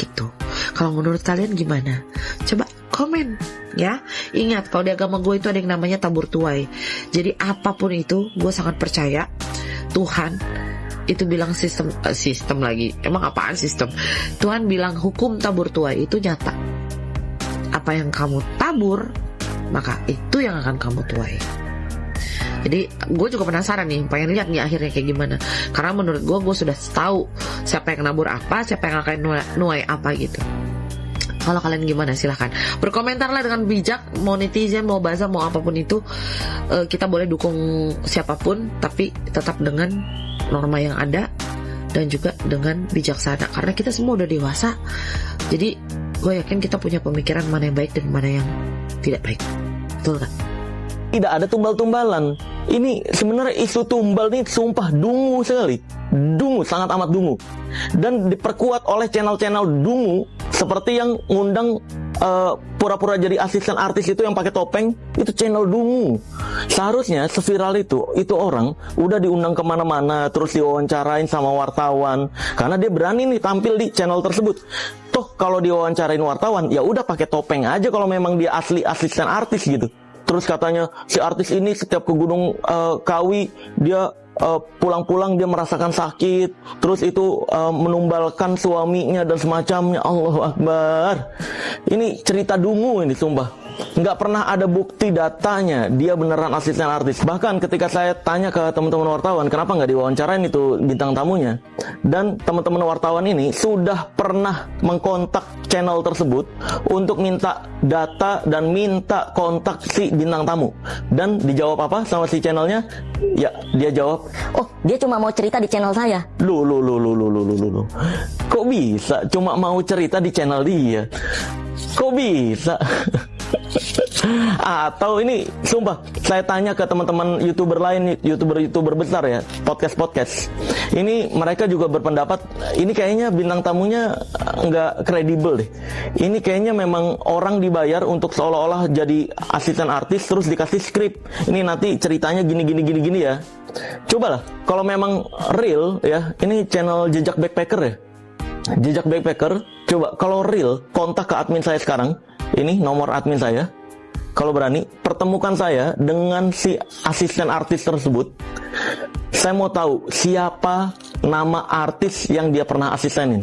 gitu. Kalau menurut kalian gimana? Coba komen ya. Ingat, kalau di agama gue itu ada yang namanya tabur tuai. Jadi apapun itu, gue sangat percaya Tuhan itu bilang sistem lagi. Emang apaan sistem? Tuhan bilang hukum tabur tuai itu nyata. Apa yang kamu tabur, maka itu yang akan kamu tuai. Jadi gue juga penasaran nih, pengen lihat nih akhirnya kayak gimana. Karena menurut gue sudah tahu siapa yang nabur apa, siapa yang akan nuai apa gitu. Kalau kalian gimana, silahkan berkomentarlah dengan bijak. Mau netizen, mau bazar, mau apapun itu, kita boleh dukung siapapun, tapi tetap dengan norma yang ada dan juga dengan bijaksana. Karena kita semua udah dewasa. Jadi gue yakin kita punya pemikiran mana yang baik dan mana yang tidak baik. Betul kan? Tidak ada tumbal-tumbalan. Ini sebenarnya isu tumbal ini sumpah dungu sekali. Dungu, sangat amat dungu. Dan diperkuat oleh channel-channel dungu seperti yang ngundang pura-pura jadi asisten artis itu yang pakai topeng, itu channel dungu. Seharusnya seviral itu orang udah diundang kemana-mana, terus diwawancarain sama wartawan, karena dia berani nih tampil di channel tersebut. Toh kalau diwawancarain wartawan, ya udah pakai topeng aja kalau memang dia asli asisten artis gitu. Terus katanya si artis ini setiap ke Gunung Kawi dia pulang-pulang dia merasakan sakit, terus itu menumbalkan suaminya dan semacamnya. Allahu Akbar. Ini cerita dungu ini sumpah. nggak pernah ada bukti datanya dia beneran asisten artis. Bahkan ketika saya tanya ke teman-teman wartawan, kenapa nggak diwawancarain itu bintang tamunya, dan teman-teman wartawan ini sudah pernah mengkontak channel tersebut untuk minta data dan minta kontak si bintang tamu, dan dijawab apa sama si channelnya? Ya, dia jawab, oh, dia cuma mau cerita di channel saya. Loh. Kok bisa cuma mau cerita di channel dia? Kok bisa? Atau ini sumpah, saya tanya ke teman-teman YouTuber lain, YouTuber besar ya, podcast. Ini mereka juga berpendapat ini kayaknya bintang tamunya nggak kredibel deh. Ini kayaknya memang orang dibayar untuk seolah-olah jadi asisten artis terus dikasih skrip. Ini nanti ceritanya gini ya. Cobalah kalau memang real ya, ini channel Jejak Backpacker ya. Jejak Backpacker, coba kalau real kontak ke admin saya sekarang. Ini nomor admin saya. Kalau berani, pertemukan saya dengan si asisten artis tersebut. Saya mau tahu siapa nama artis yang dia pernah asistenin.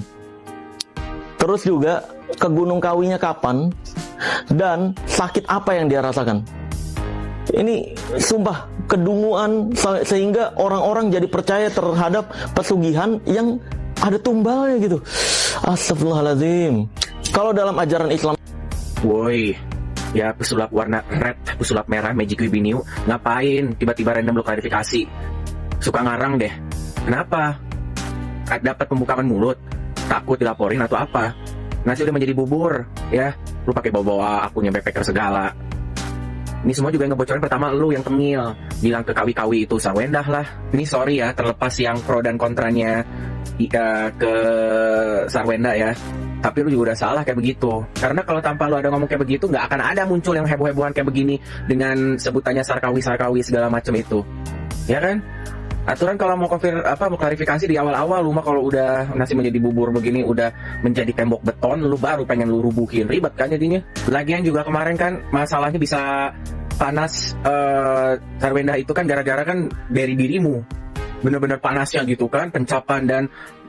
Terus juga ke Gunung Kawinya kapan dan sakit apa yang dia rasakan. Ini sumpah kedunguan sehingga orang-orang jadi percaya terhadap pesugihan yang ada tumbalnya gitu. Astagfirullahaladzim. Kalau dalam ajaran Islam, woi, ya pesulap warna red, pesulap merah, Magic Wibiniu, ngapain tiba-tiba random lo klarifikasi? Suka ngarang deh. Kenapa? Dapat pembukaan mulut, takut dilaporin atau apa? Nasi udah menjadi bubur, ya. Lu pakai bawa-bawa akunnya backpacker segala. Ini semua juga yang ngebocorin pertama lu yang tengil, bilang ke kawi-kawi itu Sarwendah lah. Ini sorry ya, terlepas yang pro dan kontranya ke Sarwenda ya. Tapi lu juga udah salah kayak begitu. Karena kalau tanpa lu ada ngomong kayak begitu, nggak akan ada muncul yang heboh-hebohan kayak begini dengan sebutannya sarkawi segala macam itu, ya kan? Aturan kalau mau klarifikasi di awal-awal, lu mah kalau udah nasi menjadi bubur begini, udah menjadi tembok beton, lu baru pengen lu rubuhin, ribet kan jadinya. Lagian juga kemarin kan masalahnya bisa panas Sarwenda itu kan gara-gara kan dari dirimu, bener-bener panasnya gitu kan, pencapan dan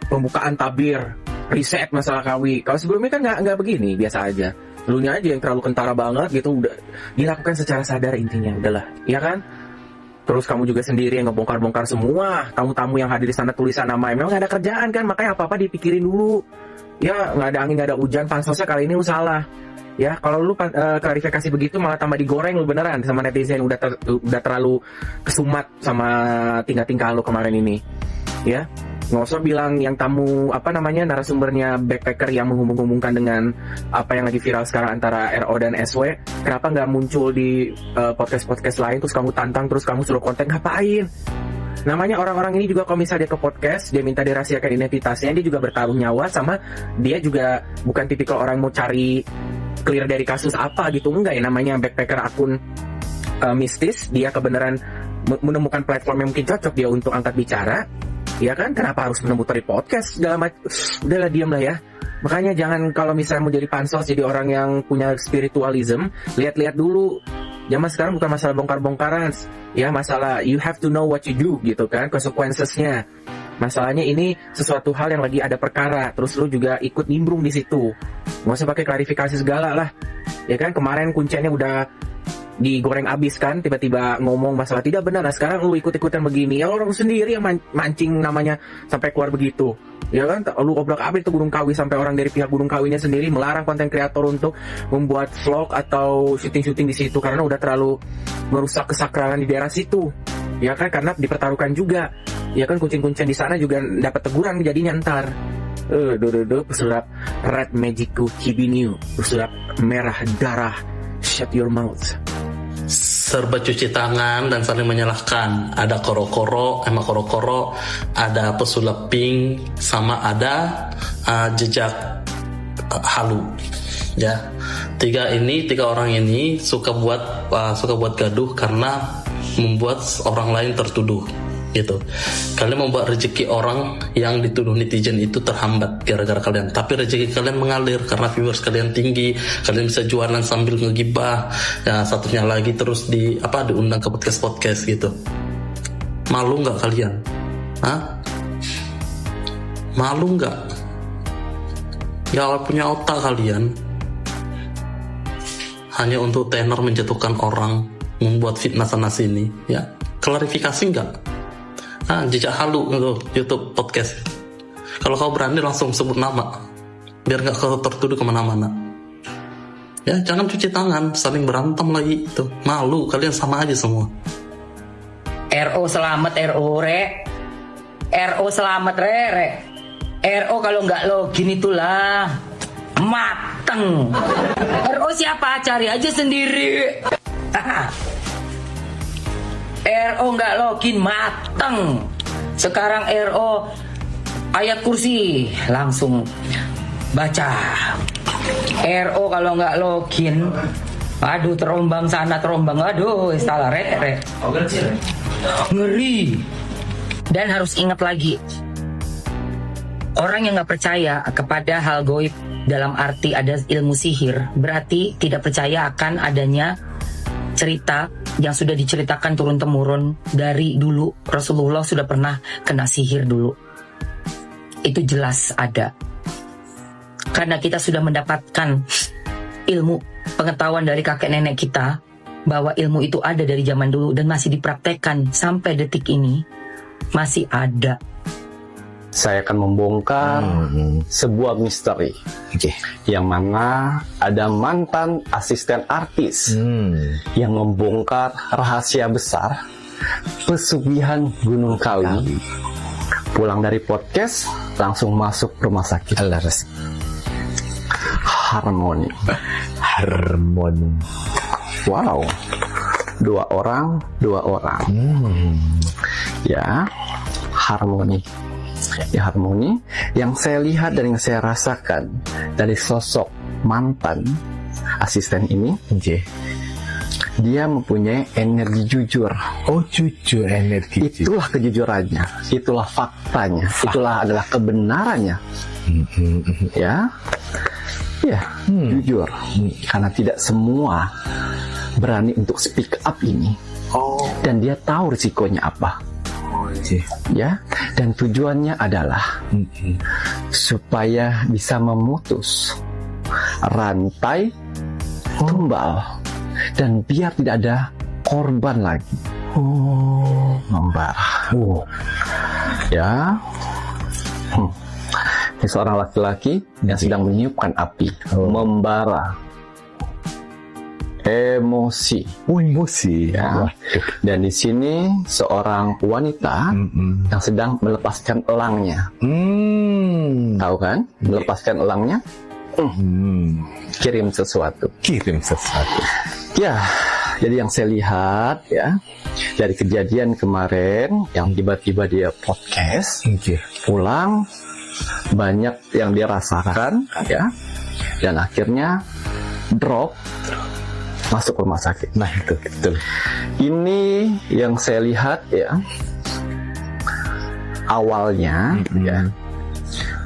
pembukaan tabir, riset masalah kawi. Kalau sebelumnya kan nggak begini, biasa aja. Lunya aja yang terlalu kentara banget gitu, udah dilakukan secara sadar intinya, udahlah, ya kan? Terus kamu juga sendiri yang ngebongkar-bongkar semua tamu-tamu yang hadir di sana, tulisan namanya. Memang gak ada kerjaan kan, makanya apa-apa dipikirin dulu. Ya nggak ada angin, nggak ada hujan, pansosnya kali ini lu salah. Ya kalau lu klarifikasi begitu malah tambah digoreng lu beneran sama netizen, udah terlalu kesumat sama tingkah-tingkah lu kemarin ini. Ya nggak usah bilang yang tamu narasumbernya backpacker yang menghubung-hubungkan dengan apa yang lagi viral sekarang antara RO dan SW. Kenapa nggak muncul di podcast lain, terus kamu tantang, terus kamu suruh konten, ngapain? Namanya orang-orang ini juga kalau misalnya dia ke podcast, dia minta dirahasiakan identitasnya, dia juga bertaruh nyawa, sama dia juga bukan tipikal orang mau cari clear dari kasus apa gitu, enggak ya. Namanya backpacker akun mistis, dia kebenaran menemukan platform yang mungkin cocok dia untuk angkat bicara. Ya kan, kenapa harus menemui podcast segala macam? Udahlah, diam lah ya. Makanya jangan kalau misalnya mau jadi pansos, jadi orang yang punya spiritualism, lihat-lihat dulu. Zaman sekarang bukan masalah bongkar-bongkaran, ya masalah you have to know what you do gitu kan, consequences-nya. Masalahnya ini sesuatu hal yang lagi ada perkara, terus lu juga ikut nimbrung di situ. Nggak usah pakai klarifikasi segala lah. Ya kan, kemarin kuncinya udah digoreng abis kan, tiba-tiba ngomong masalah tidak benar. Nah sekarang lu ikut-ikutan begini, ya orang sendiri yang mancing namanya sampai keluar begitu, ya kan? Lu obrak-abrik tuh Gunung Kawi sampai orang dari pihak Gunung Kawinya sendiri melarang konten kreator untuk membuat vlog atau syuting-syuting di situ karena udah terlalu merusak kesakralan di daerah situ, ya kan? Karena dipertaruhkan juga, ya kan? Kucing-kucing di sana juga dapat teguran jadinya ntar. Pesulap red Magic Wibiniu, pesulap merah darah, shut your mouth. Serba cuci tangan dan saling menyalahkan. Ada koro-koro, ada pesulap pink, sama ada jejak halu. Ya, tiga orang ini suka buat gaduh karena membuat orang lain tertuduh. Gitu. Kalian membuat rezeki orang yang dituduh netizen itu terhambat gara-gara kalian. Tapi rezeki kalian mengalir karena viewers kalian tinggi. Kalian bisa jualan sambil ngegibah. Ya, satunya lagi terus diundang ke podcast gitu. Malu nggak kalian? Hah? Malu nggak? Ya punya otak kalian. hanya untuk tenor menjatuhkan orang, membuat fitnah sana sini, ya. Klarifikasi enggak? Jejak halu untuk YouTube podcast. Kalau kau berani langsung sebut nama, biar nggak kau tertuduh kemana-mana. Ya, jangan cuci tangan, saling berantem lagi itu. Malu, kalian sama aja semua. RO selamat RO re. RO selamat re. RO kalau nggak login itulah mateng. RO siapa? Cari aja sendiri. RO nggak login mateng. Sekarang RO ayat kursi langsung baca. RO kalau nggak login, aduh terombang sana terombang, aduh salah re. Ngeri. Dan harus ingat lagi, orang yang nggak percaya kepada hal goib dalam arti ada ilmu sihir, berarti tidak percaya akan adanya cerita yang sudah diceritakan turun-temurun dari dulu. Rasulullah sudah pernah kena sihir dulu. Itu jelas ada. Karena kita sudah mendapatkan ilmu pengetahuan dari kakek nenek kita, bahwa ilmu itu ada dari zaman dulu dan masih dipraktekkan sampai detik ini, masih ada. Saya akan membongkar sebuah misteri, yang mana ada mantan asisten artis yang membongkar rahasia besar pesugihan Gunung Kawi. Pulang dari podcast langsung masuk rumah sakit. Harmoni. Wow, dua orang. Ya, harmoni. Ya, harmoni yang saya lihat dan yang saya rasakan dari sosok mantan asisten ini, dia mempunyai energi jujur. Oh, jujur, energi. Itulah kejujurannya, itulah faktanya, itulah adalah kebenarannya. Ya, jujur. Karena tidak semua berani untuk speak up ini. Dan dia tahu risikonya apa. Ya, dan tujuannya adalah supaya bisa memutus rantai tumbal dan biar tidak ada korban lagi. Membara. Ya. Ini seorang laki-laki yang sedang meniupkan api, membara. Emosi. Ya. Dan di sini seorang wanita yang sedang melepaskan elangnya. Tahu kan? Melepaskan elangnya. Kirim sesuatu. Ya, jadi yang saya lihat ya dari kejadian kemarin yang tiba-tiba dia podcast, pulang banyak yang dia rasakan ya, dan akhirnya drop masuk rumah sakit. Nah itu betul. Ini yang saya lihat ya, awalnya ya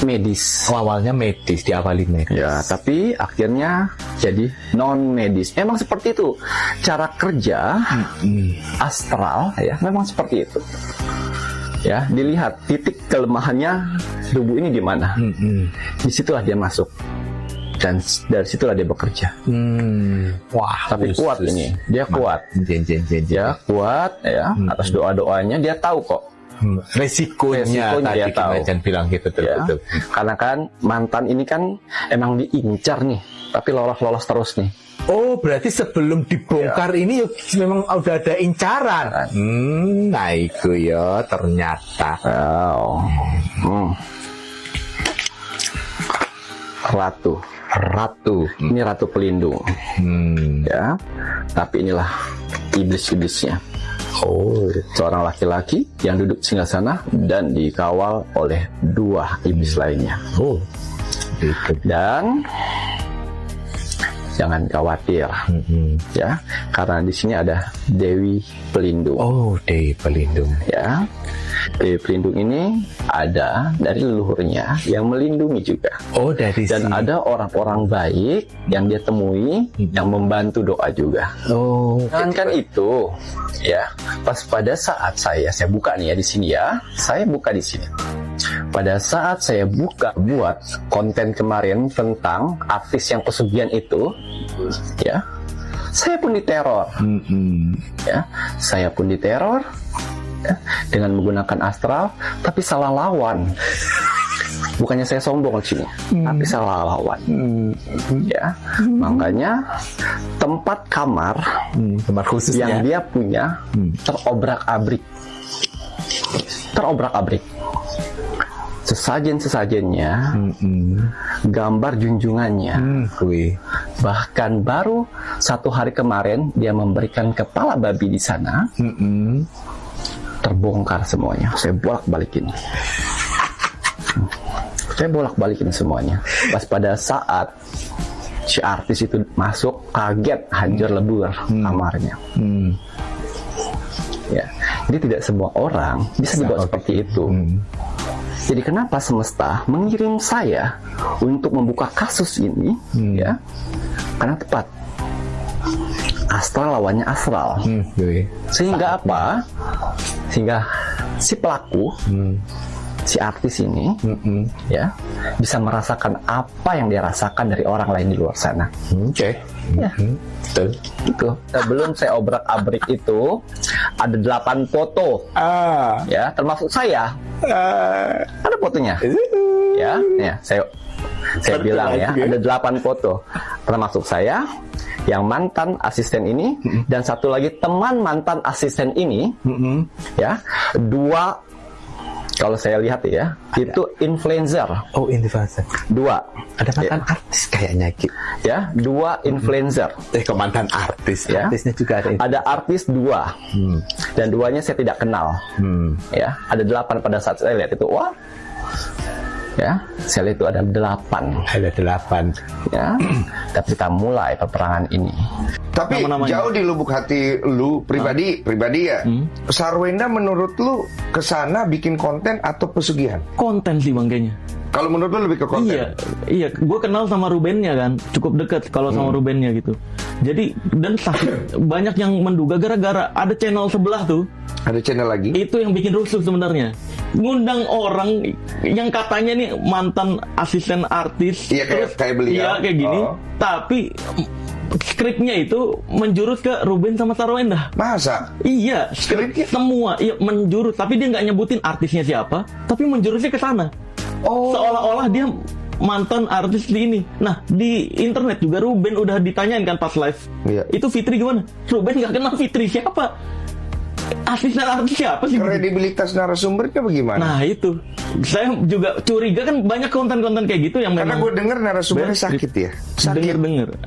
medis. Awalnya medis, diawali medis. Ya, tapi akhirnya jadi non medis. Memang seperti itu cara kerja astral ya, memang seperti itu. Ya, dilihat titik kelemahannya tubuh ini di mana. Disitulah dia masuk. Dan dari situlah dia bekerja. Wah, tapi kuat ini. Dia kuat. Dia kuat ya. Atas doa-doanya dia tahu kok. Resikonya tadi dia tahu. Jangan bilang gitu betul. Karena kan mantan ini kan emang diincar nih, tapi lolos terus nih. Oh, berarti sebelum dibongkar ini memang udah ada incaran. Nah itu ya ternyata. Ratu. Ini ratu pelindung. Ya. Tapi inilah iblis-iblisnya. Seorang laki-laki yang duduk singgasana dan dikawal oleh dua iblis lainnya. Dan jangan khawatir, ya, karena di sini ada Dewi Pelindung. Dewi Pelindung. Ya, Dewi Pelindung ini ada dari leluhurnya yang melindungi juga. Dan ada orang-orang baik yang dia temui yang membantu doa juga. Kan itu, ya, pas pada saat saya buka nih ya di sini ya, saya buka di sini. Pada saat saya buka buat konten kemarin tentang artis yang pesugihan itu, ya, saya pun diteror. Ya, saya pun diteror ya, dengan menggunakan astral, tapi salah lawan. Bukannya saya sombong sini, tapi salah lawan. Ya, makanya tempat kamar khusus yang dia punya terobrak-abrik. Sesajen-sesajennya, gambar junjungannya. Bahkan baru 1 hari kemarin dia memberikan kepala babi di sana. Terbongkar semuanya. Saya bolak-balikin. Semuanya. Pas pada saat si artis itu masuk, kaget, hancur lebur kamarnya. Ya, jadi tidak semua orang bisa dibuat seperti itu. Jadi kenapa semesta mengirim saya untuk membuka kasus ini? Ya, karena tepat. Astral lawannya astral. Sehingga apa? Sehingga si pelaku, si artis ini, ya, bisa merasakan apa yang dia rasakan dari orang lain di luar sana. Ya, betul. Itu. Sebelum saya obrak-abrik itu ada 8 foto, ya, termasuk saya. Ada fotonya. Ya, saya bilang ya, ada 8 foto, termasuk saya, yang mantan asisten ini, dan satu lagi teman mantan asisten ini, ya, 2. Kalau saya lihat ya, itu influencer. Oh, influencer. 2. Ada mantan artis kayaknya, Ki. Ya, 2 influencer. Kok mantan artis? Ya. Artisnya juga ada. Ada artis 2. Dan 2-nya saya tidak kenal. Ya, ada 8 pada saat saya lihat itu. Wah. Ya, saya lihat itu ada 8. Ada 8. Ya. Dan kita mulai peperangan ini. Tapi jauh di lubuk hati lu pribadi ya. Sarwenda menurut lu kesana bikin konten atau pesugihan? Konten sih Bang kayaknya. Kalau menurut lu lebih ke konten? Iya. Gue kenal sama Rubennya kan, cukup dekat kalau sama Rubennya gitu. Jadi dan banyak yang menduga gara-gara ada channel sebelah tuh. Ada channel lagi? Itu yang bikin rusuh sebenarnya. Ngundang orang yang katanya nih mantan asisten artis. Iya, kayak beliau. Iya kayak gini. Tapi skripnya itu menjurus ke Ruben sama Sarwenda. Masa? Iya, skripnya semua menjurus, tapi dia nggak nyebutin artisnya siapa, tapi menjurusnya ke sana. Seolah-olah dia mantan artis di ini. Nah, di internet juga Ruben udah ditanyain kan pas live. Itu Fitri gimana? Ruben nggak kenal Fitri siapa? Asisten artis siapa sih? Kredibilitas narasumbernya bagaimana? Nah itu, saya juga curiga kan banyak konten-konten kayak gitu yang karena memang. Gue dengar narasumbernya sakit ya.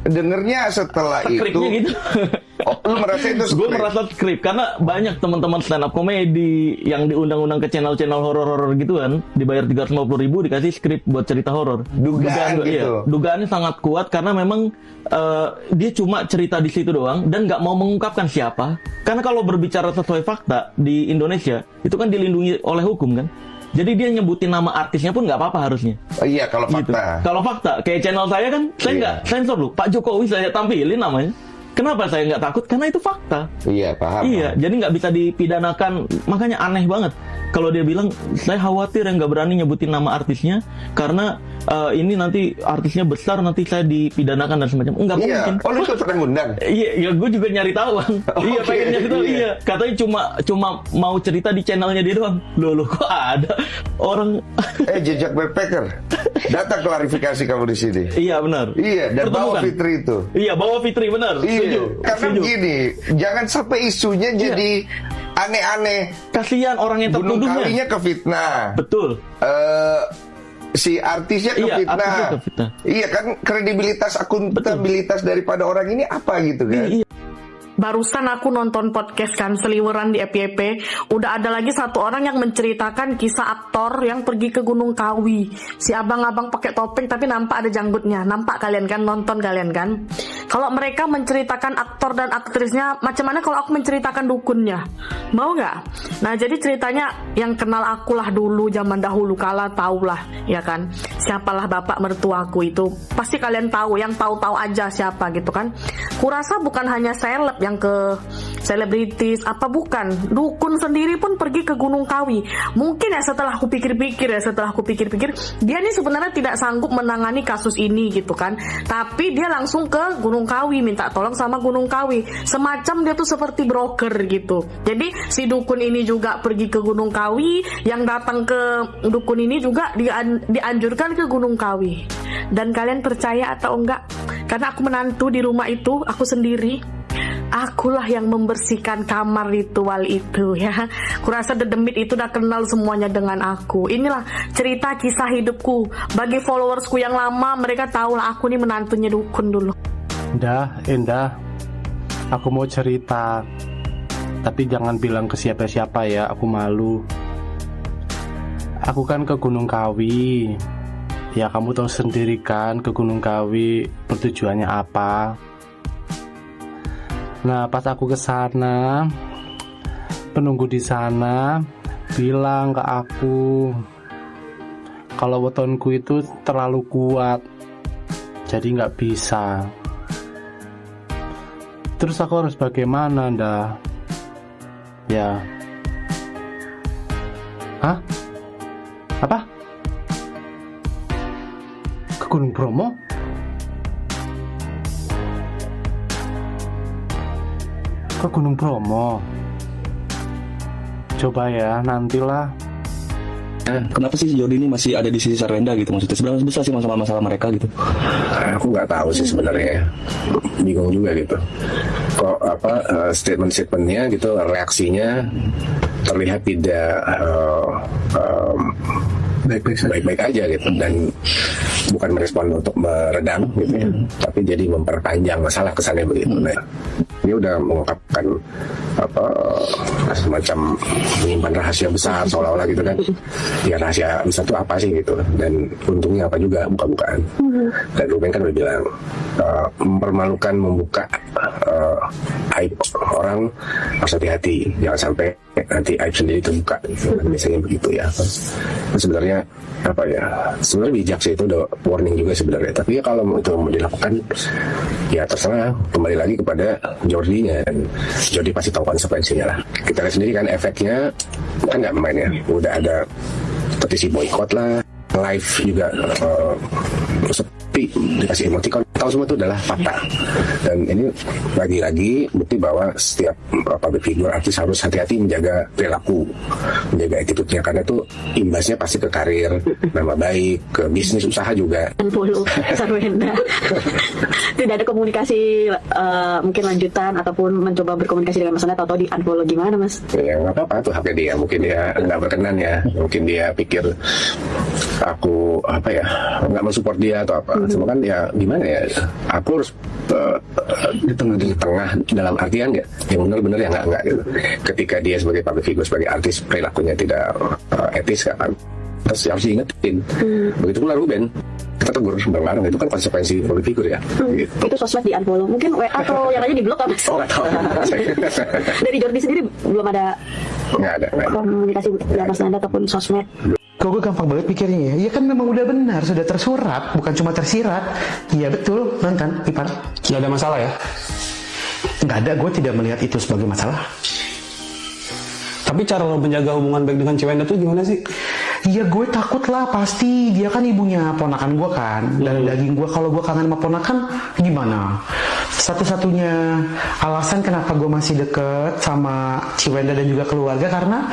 Dengernya setelah skripnya itu. Gitu. Lu merasa itu skrip? Gue merasa skrip karena banyak teman-teman stand up komedi yang diundang-undang ke channel-channel horor-horor gitu kan, dibayar 350.000 dikasih skrip buat cerita horor. Dugaan gitu. Iya, dugaannya sangat kuat karena memang dia cuma cerita di situ doang dan nggak mau mengungkapkan siapa. Karena kalau berbicara sesuai fakta di Indonesia itu kan dilindungi oleh hukum kan. Jadi dia nyebutin nama artisnya pun nggak apa-apa harusnya. Iya kalau fakta. Gitu. Kalau fakta, kayak channel saya kan, saya nggak sensor loh. Pak Jokowi saya tampilin namanya. Kenapa saya nggak takut? Karena itu fakta. Iya paham. Iya, jadi nggak bisa dipidanakan. Makanya aneh banget kalau dia bilang saya khawatir yang nggak berani nyebutin nama artisnya karena ini nanti artisnya besar nanti saya dipidanakan dan semacam. Enggak mungkin. Oh lu itu pernah ngundang? Iya, ya gue juga nyari tahu kan. Iya, pengen nyari tahu. Iya, katanya cuma mau cerita di channelnya dia doang. Loh kok ada orang? Jejak backpacker. Data klarifikasi kamu di sini. Iya benar. Iya, dan bawa Fitri itu. Iya, bawa Fitri benar. Iya, karena begini, jangan sampai isunya jadi aneh-aneh. Kasihan orang yang tertuduhnya. Gunung Kawinya ke fitnah. Betul. Si artisnya ke fitnah. Iya kan, kredibilitas, akuntabilitas daripada orang ini apa gitu kan? Iya. Barusan aku nonton podcast kan Seliweran di FYP. Udah ada lagi satu orang yang menceritakan kisah aktor yang pergi ke Gunung Kawi. Si abang-abang pakai topeng tapi nampak ada janggutnya. Nampak kalian kan, nonton kalian kan. Kalau mereka menceritakan aktor dan aktrisnya, macam mana kalau aku menceritakan dukunnya? Mau nggak? Nah jadi ceritanya yang kenal akulah dulu zaman dahulu kala taulah ya kan. Siapalah bapak mertuaku itu. Pasti kalian tahu, yang tahu-tahu aja siapa gitu kan. Kurasa bukan hanya seleb yang yang ke selebritis apa bukan. Dukun sendiri pun pergi ke Gunung Kawi. Mungkin ya setelah aku pikir-pikir dia nih sebenarnya tidak sanggup menangani kasus ini gitu kan. Tapi dia langsung ke Gunung Kawi minta tolong sama Gunung Kawi. Semacam dia tuh seperti broker gitu. Jadi si dukun ini juga pergi ke Gunung Kawi, yang datang ke dukun ini juga dianjurkan ke Gunung Kawi. Dan kalian percaya atau enggak? Karena aku menantu di rumah itu, aku sendiri. Akulah yang membersihkan kamar ritual itu ya. Kurasa Dedemit itu udah kenal semuanya dengan aku. Inilah cerita kisah hidupku. Bagi followersku yang lama, mereka tahu lah aku nih menantunya dukun dulu. Indah, aku mau cerita. Tapi jangan bilang ke siapa-siapa ya, aku malu. Aku kan ke Gunung Kawi. Ya kamu tahu sendiri kan ke Gunung Kawi pertujuannya apa. Nah pas aku ke sana, penunggu di sana bilang ke aku kalau wetonku itu terlalu kuat, jadi nggak bisa. Terus aku harus bagaimana, Nda? Ya. Hah? Apa? Ke Gunung Bromo? Ke Gunung Bromo? Coba ya, nantilah. Kenapa sih Jordi ini masih ada di sisi Sarwenda gitu? Maksudnya sebenarnya besar sih masalah mereka gitu. Aku nggak tahu sih sebenarnya, bingung juga gitu. Kok statement-statementnya gitu, reaksinya terlihat tidak baik-baik aja gitu, dan bukan merespon untuk meredam gitu ya, tapi jadi memperpanjang masalah, kesannya begitu. Nah, dia udah mengungkapkan semacam menyimpan rahasia besar seolah-olah gitu kan. Ya rahasia besar itu apa sih gitu, dan untungnya apa juga buka-bukaan. Dan Ruben kan udah bilang mempermalukan membuka aib orang, harus hati-hati, jangan sampai nanti aib sendiri terbuka gitu. Biasanya begitu ya. Sebenarnya sebenarnya bijak sih, itu udah warning juga sebenarnya. Tapi ya kalau itu mau dilakukan ya terserah, kembali lagi kepada Jordi-nya, dan Jordi pasti tahu konsekuensinya lah. Kita lihat sendiri kan efeknya, kan nggak main ya, udah ada petisi boykot lah, live juga sepi, dikasih emoticon, tahu semua itu adalah fakta. Dan ini lagi-lagi bukti bahwa setiap public figure, artis harus hati-hati menjaga perilaku, menjaga attitude-nya, karena itu imbasnya pasti ke karir, nama baik, ke bisnis usaha juga. Sarwenda tidak ada komunikasi mungkin lanjutan ataupun mencoba berkomunikasi dengan Mas Anda, atau di unfollow gimana Mas? Ya nggak apa-apa, tuh haknya dia, mungkin dia nggak berkenan ya, mungkin dia pikir aku nggak mensupport dia atau apa. Cuma kan ya gimana ya, aku harus di tengah dalam artian ya, yang benar-benar ya nggak gitu. Ketika dia sebagai public figure, sebagai artis, perilakunya tidak etis kan, terus harus diingetin. Begitu pula Ruben, kita tegur bareng-bareng, itu kan konsekuensi public figure ya. Gitu. Itu sosmed di unfollow, mungkin WA atau yang lainnya di blok Mas? Dari Jordi sendiri belum ada komunikasi dengan Mas Nanda ataupun sosmed? Kok gue gampang banget pikirnya ya. Ya kan memang udah benar, sudah tersurat, bukan cuma tersirat. Iya betul, nonton Ipar. Nggak ada masalah ya? Nggak ada, gue tidak melihat itu sebagai masalah. Tapi cara lo menjaga hubungan baik dengan Ciwenda tuh gimana sih? Iya gue takut lah, pasti. Dia kan ibunya ponakan gue kan, dan daging gue. Kalau gue kangen sama ponakan, gimana? Satu-satunya alasan kenapa gue masih deket sama Ciwenda dan juga keluarga, karena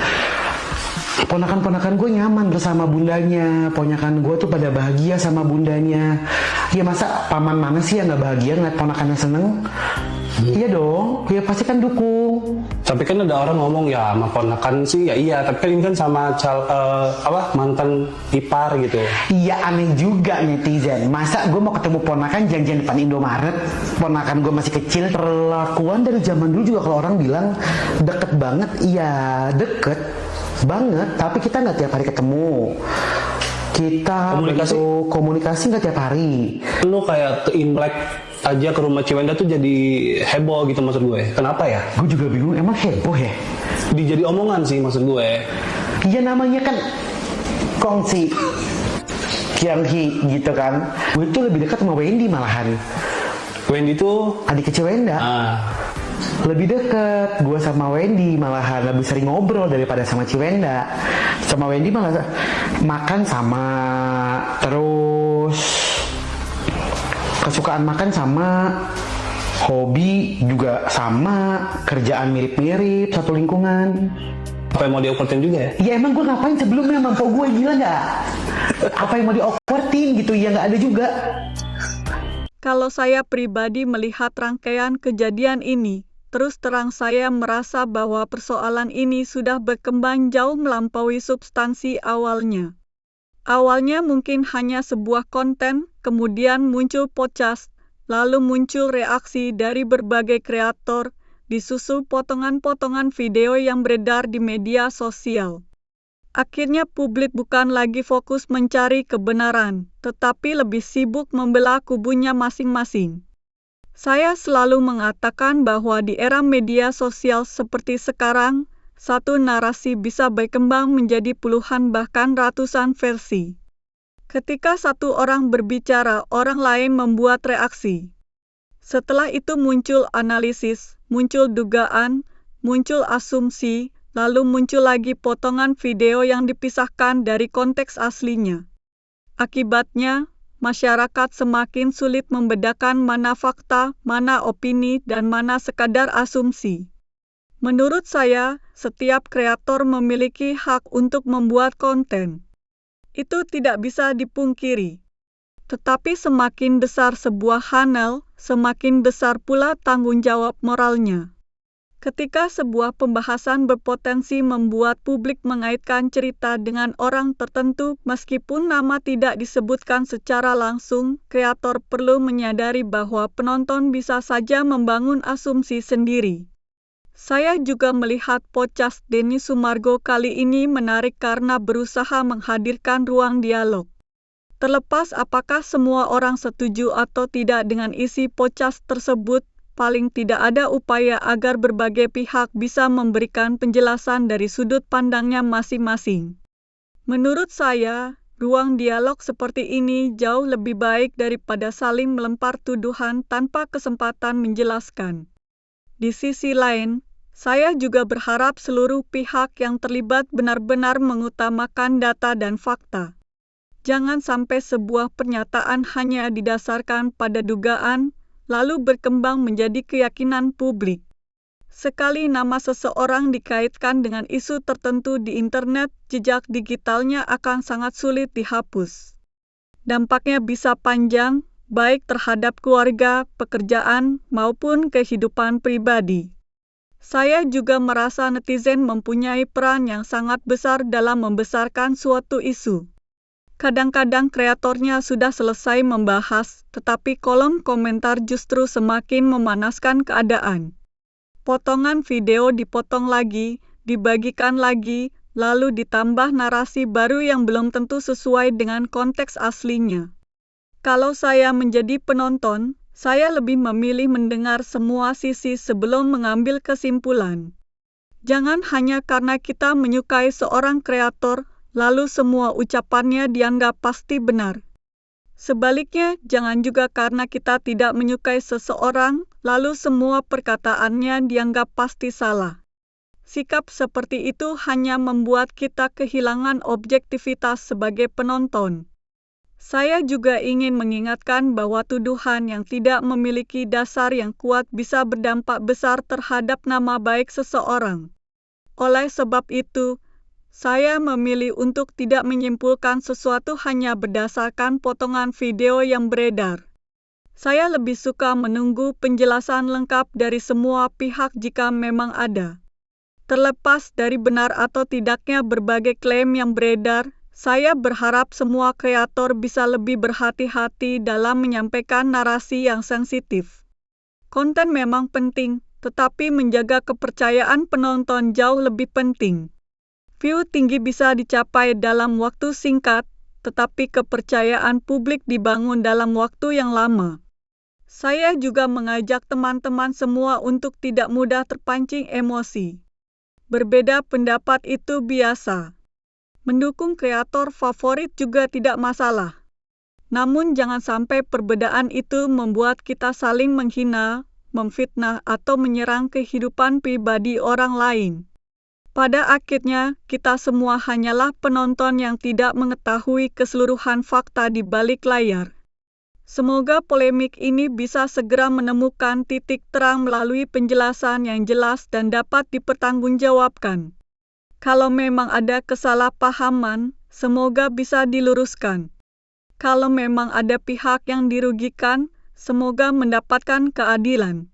ponakan-ponakan gue nyaman bersama bundanya. Ponakan gue tuh pada bahagia sama bundanya. Ya masa paman mana sih yang gak bahagia ngeliat ponakannya seneng? Iya dong, ya pasti kan dukung. Tapi kan ada orang ngomong ya sama ponakan sih ya iya, tapi kan ini kan sama mantan ipar gitu. Iya aneh juga netizen. Masa gue mau ketemu ponakan janjian depan Indomaret, ponakan gue masih kecil. Perlakuan dari zaman dulu juga, kalau orang bilang deket banget, iya deket banget, tapi kita nggak tiap hari ketemu. Kita komunikasi nggak tiap hari. Lu kayak ke Imlek aja ke rumah Ciwenda tuh jadi heboh gitu maksud gue. Kenapa ya? Gue juga bingung, emang heboh ya? Dijadi omongan sih maksud gue. Iya namanya kan kongsi Kianghi gitu kan. Gue tuh lebih dekat sama Wendy malahan. Wendy tuh adik kecil Wenda. lebih deket. Gue sama Wendy malahan lebih sering ngobrol daripada sama Ciwenda. Sama Wendy malah makan sama, terus kesukaan makan sama, hobi juga sama, kerjaan mirip-mirip, satu lingkungan. Apa yang mau di-awkwardin juga ya? Ya emang gue ngapain sebelumnya sama gue, gila nggak? Apa yang mau di-awkwardin gitu, ya nggak ada juga. Kalau saya pribadi melihat rangkaian kejadian ini, terus terang saya merasa bahwa persoalan ini sudah berkembang jauh melampaui substansi awalnya. Awalnya mungkin hanya sebuah konten, kemudian muncul podcast, lalu muncul reaksi dari berbagai kreator, disusul potongan-potongan video yang beredar di media sosial. Akhirnya publik bukan lagi fokus mencari kebenaran, tetapi lebih sibuk membela kubunya masing-masing. Saya selalu mengatakan bahwa di era media sosial seperti sekarang, satu narasi bisa berkembang menjadi puluhan bahkan ratusan versi. Ketika satu orang berbicara, orang lain membuat reaksi. Setelah itu muncul analisis, muncul dugaan, muncul asumsi, lalu muncul lagi potongan video yang dipisahkan dari konteks aslinya. Akibatnya, masyarakat semakin sulit membedakan mana fakta, mana opini, dan mana sekadar asumsi. Menurut saya, setiap kreator memiliki hak untuk membuat konten. Itu tidak bisa dipungkiri. Tetapi semakin besar sebuah channel, semakin besar pula tanggung jawab moralnya. Ketika sebuah pembahasan berpotensi membuat publik mengaitkan cerita dengan orang tertentu, meskipun nama tidak disebutkan secara langsung, kreator perlu menyadari bahwa penonton bisa saja membangun asumsi sendiri. Saya juga melihat podcast Denny Sumargo kali ini menarik karena berusaha menghadirkan ruang dialog. Terlepas apakah semua orang setuju atau tidak dengan isi podcast tersebut, paling tidak ada upaya agar berbagai pihak bisa memberikan penjelasan dari sudut pandangnya masing-masing. Menurut saya, ruang dialog seperti ini jauh lebih baik daripada saling melempar tuduhan tanpa kesempatan menjelaskan. Di sisi lain, saya juga berharap seluruh pihak yang terlibat benar-benar mengutamakan data dan fakta. Jangan sampai sebuah pernyataan hanya didasarkan pada dugaan, lalu berkembang menjadi keyakinan publik. Sekali nama seseorang dikaitkan dengan isu tertentu di internet, jejak digitalnya akan sangat sulit dihapus. Dampaknya bisa panjang, baik terhadap keluarga, pekerjaan, maupun kehidupan pribadi. Saya juga merasa netizen mempunyai peran yang sangat besar dalam membesarkan suatu isu. Kadang-kadang kreatornya sudah selesai membahas, tetapi kolom komentar justru semakin memanaskan keadaan. Potongan video dipotong lagi, dibagikan lagi, lalu ditambah narasi baru yang belum tentu sesuai dengan konteks aslinya. Kalau saya menjadi penonton, saya lebih memilih mendengar semua sisi sebelum mengambil kesimpulan. Jangan hanya karena kita menyukai seorang kreator, lalu semua ucapannya dianggap pasti benar. Sebaliknya, jangan juga karena kita tidak menyukai seseorang, lalu semua perkataannya dianggap pasti salah. Sikap seperti itu hanya membuat kita kehilangan objektivitas sebagai penonton. Saya juga ingin mengingatkan bahwa tuduhan yang tidak memiliki dasar yang kuat bisa berdampak besar terhadap nama baik seseorang. Oleh sebab itu, saya memilih untuk tidak menyimpulkan sesuatu hanya berdasarkan potongan video yang beredar. Saya lebih suka menunggu penjelasan lengkap dari semua pihak jika memang ada. Terlepas dari benar atau tidaknya berbagai klaim yang beredar, saya berharap semua kreator bisa lebih berhati-hati dalam menyampaikan narasi yang sensitif. Konten memang penting, tetapi menjaga kepercayaan penonton jauh lebih penting. View tinggi bisa dicapai dalam waktu singkat, tetapi kepercayaan publik dibangun dalam waktu yang lama. Saya juga mengajak teman-teman semua untuk tidak mudah terpancing emosi. Berbeda pendapat itu biasa. Mendukung kreator favorit juga tidak masalah. Namun jangan sampai perbedaan itu membuat kita saling menghina, memfitnah, atau menyerang kehidupan pribadi orang lain. Pada akhirnya, kita semua hanyalah penonton yang tidak mengetahui keseluruhan fakta di balik layar. Semoga polemik ini bisa segera menemukan titik terang melalui penjelasan yang jelas dan dapat dipertanggungjawabkan. Kalau memang ada kesalahpahaman, semoga bisa diluruskan. Kalau memang ada pihak yang dirugikan, semoga mendapatkan keadilan.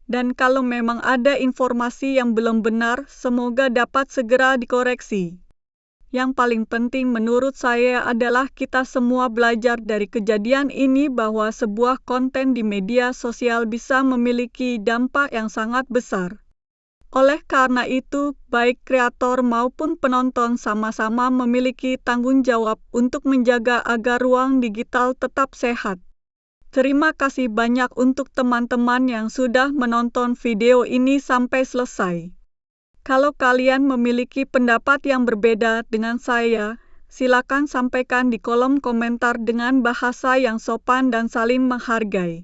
Dan kalau memang ada informasi yang belum benar, semoga dapat segera dikoreksi. Yang paling penting menurut saya adalah kita semua belajar dari kejadian ini bahwa sebuah konten di media sosial bisa memiliki dampak yang sangat besar. Oleh karena itu, baik kreator maupun penonton sama-sama memiliki tanggung jawab untuk menjaga agar ruang digital tetap sehat. Terima kasih banyak untuk teman-teman yang sudah menonton video ini sampai selesai. Kalau kalian memiliki pendapat yang berbeda dengan saya, silakan sampaikan di kolom komentar dengan bahasa yang sopan dan saling menghargai.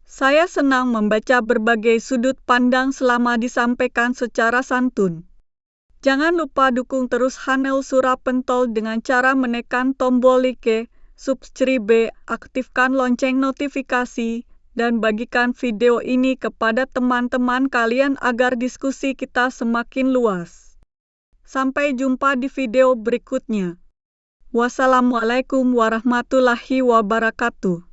Saya senang membaca berbagai sudut pandang selama disampaikan secara santun. Jangan lupa dukung terus Hanel Surapentol dengan cara menekan tombol like, subscribe, aktifkan lonceng notifikasi, dan bagikan video ini kepada teman-teman kalian agar diskusi kita semakin luas. Sampai jumpa di video berikutnya. Wassalamualaikum warahmatullahi wabarakatuh.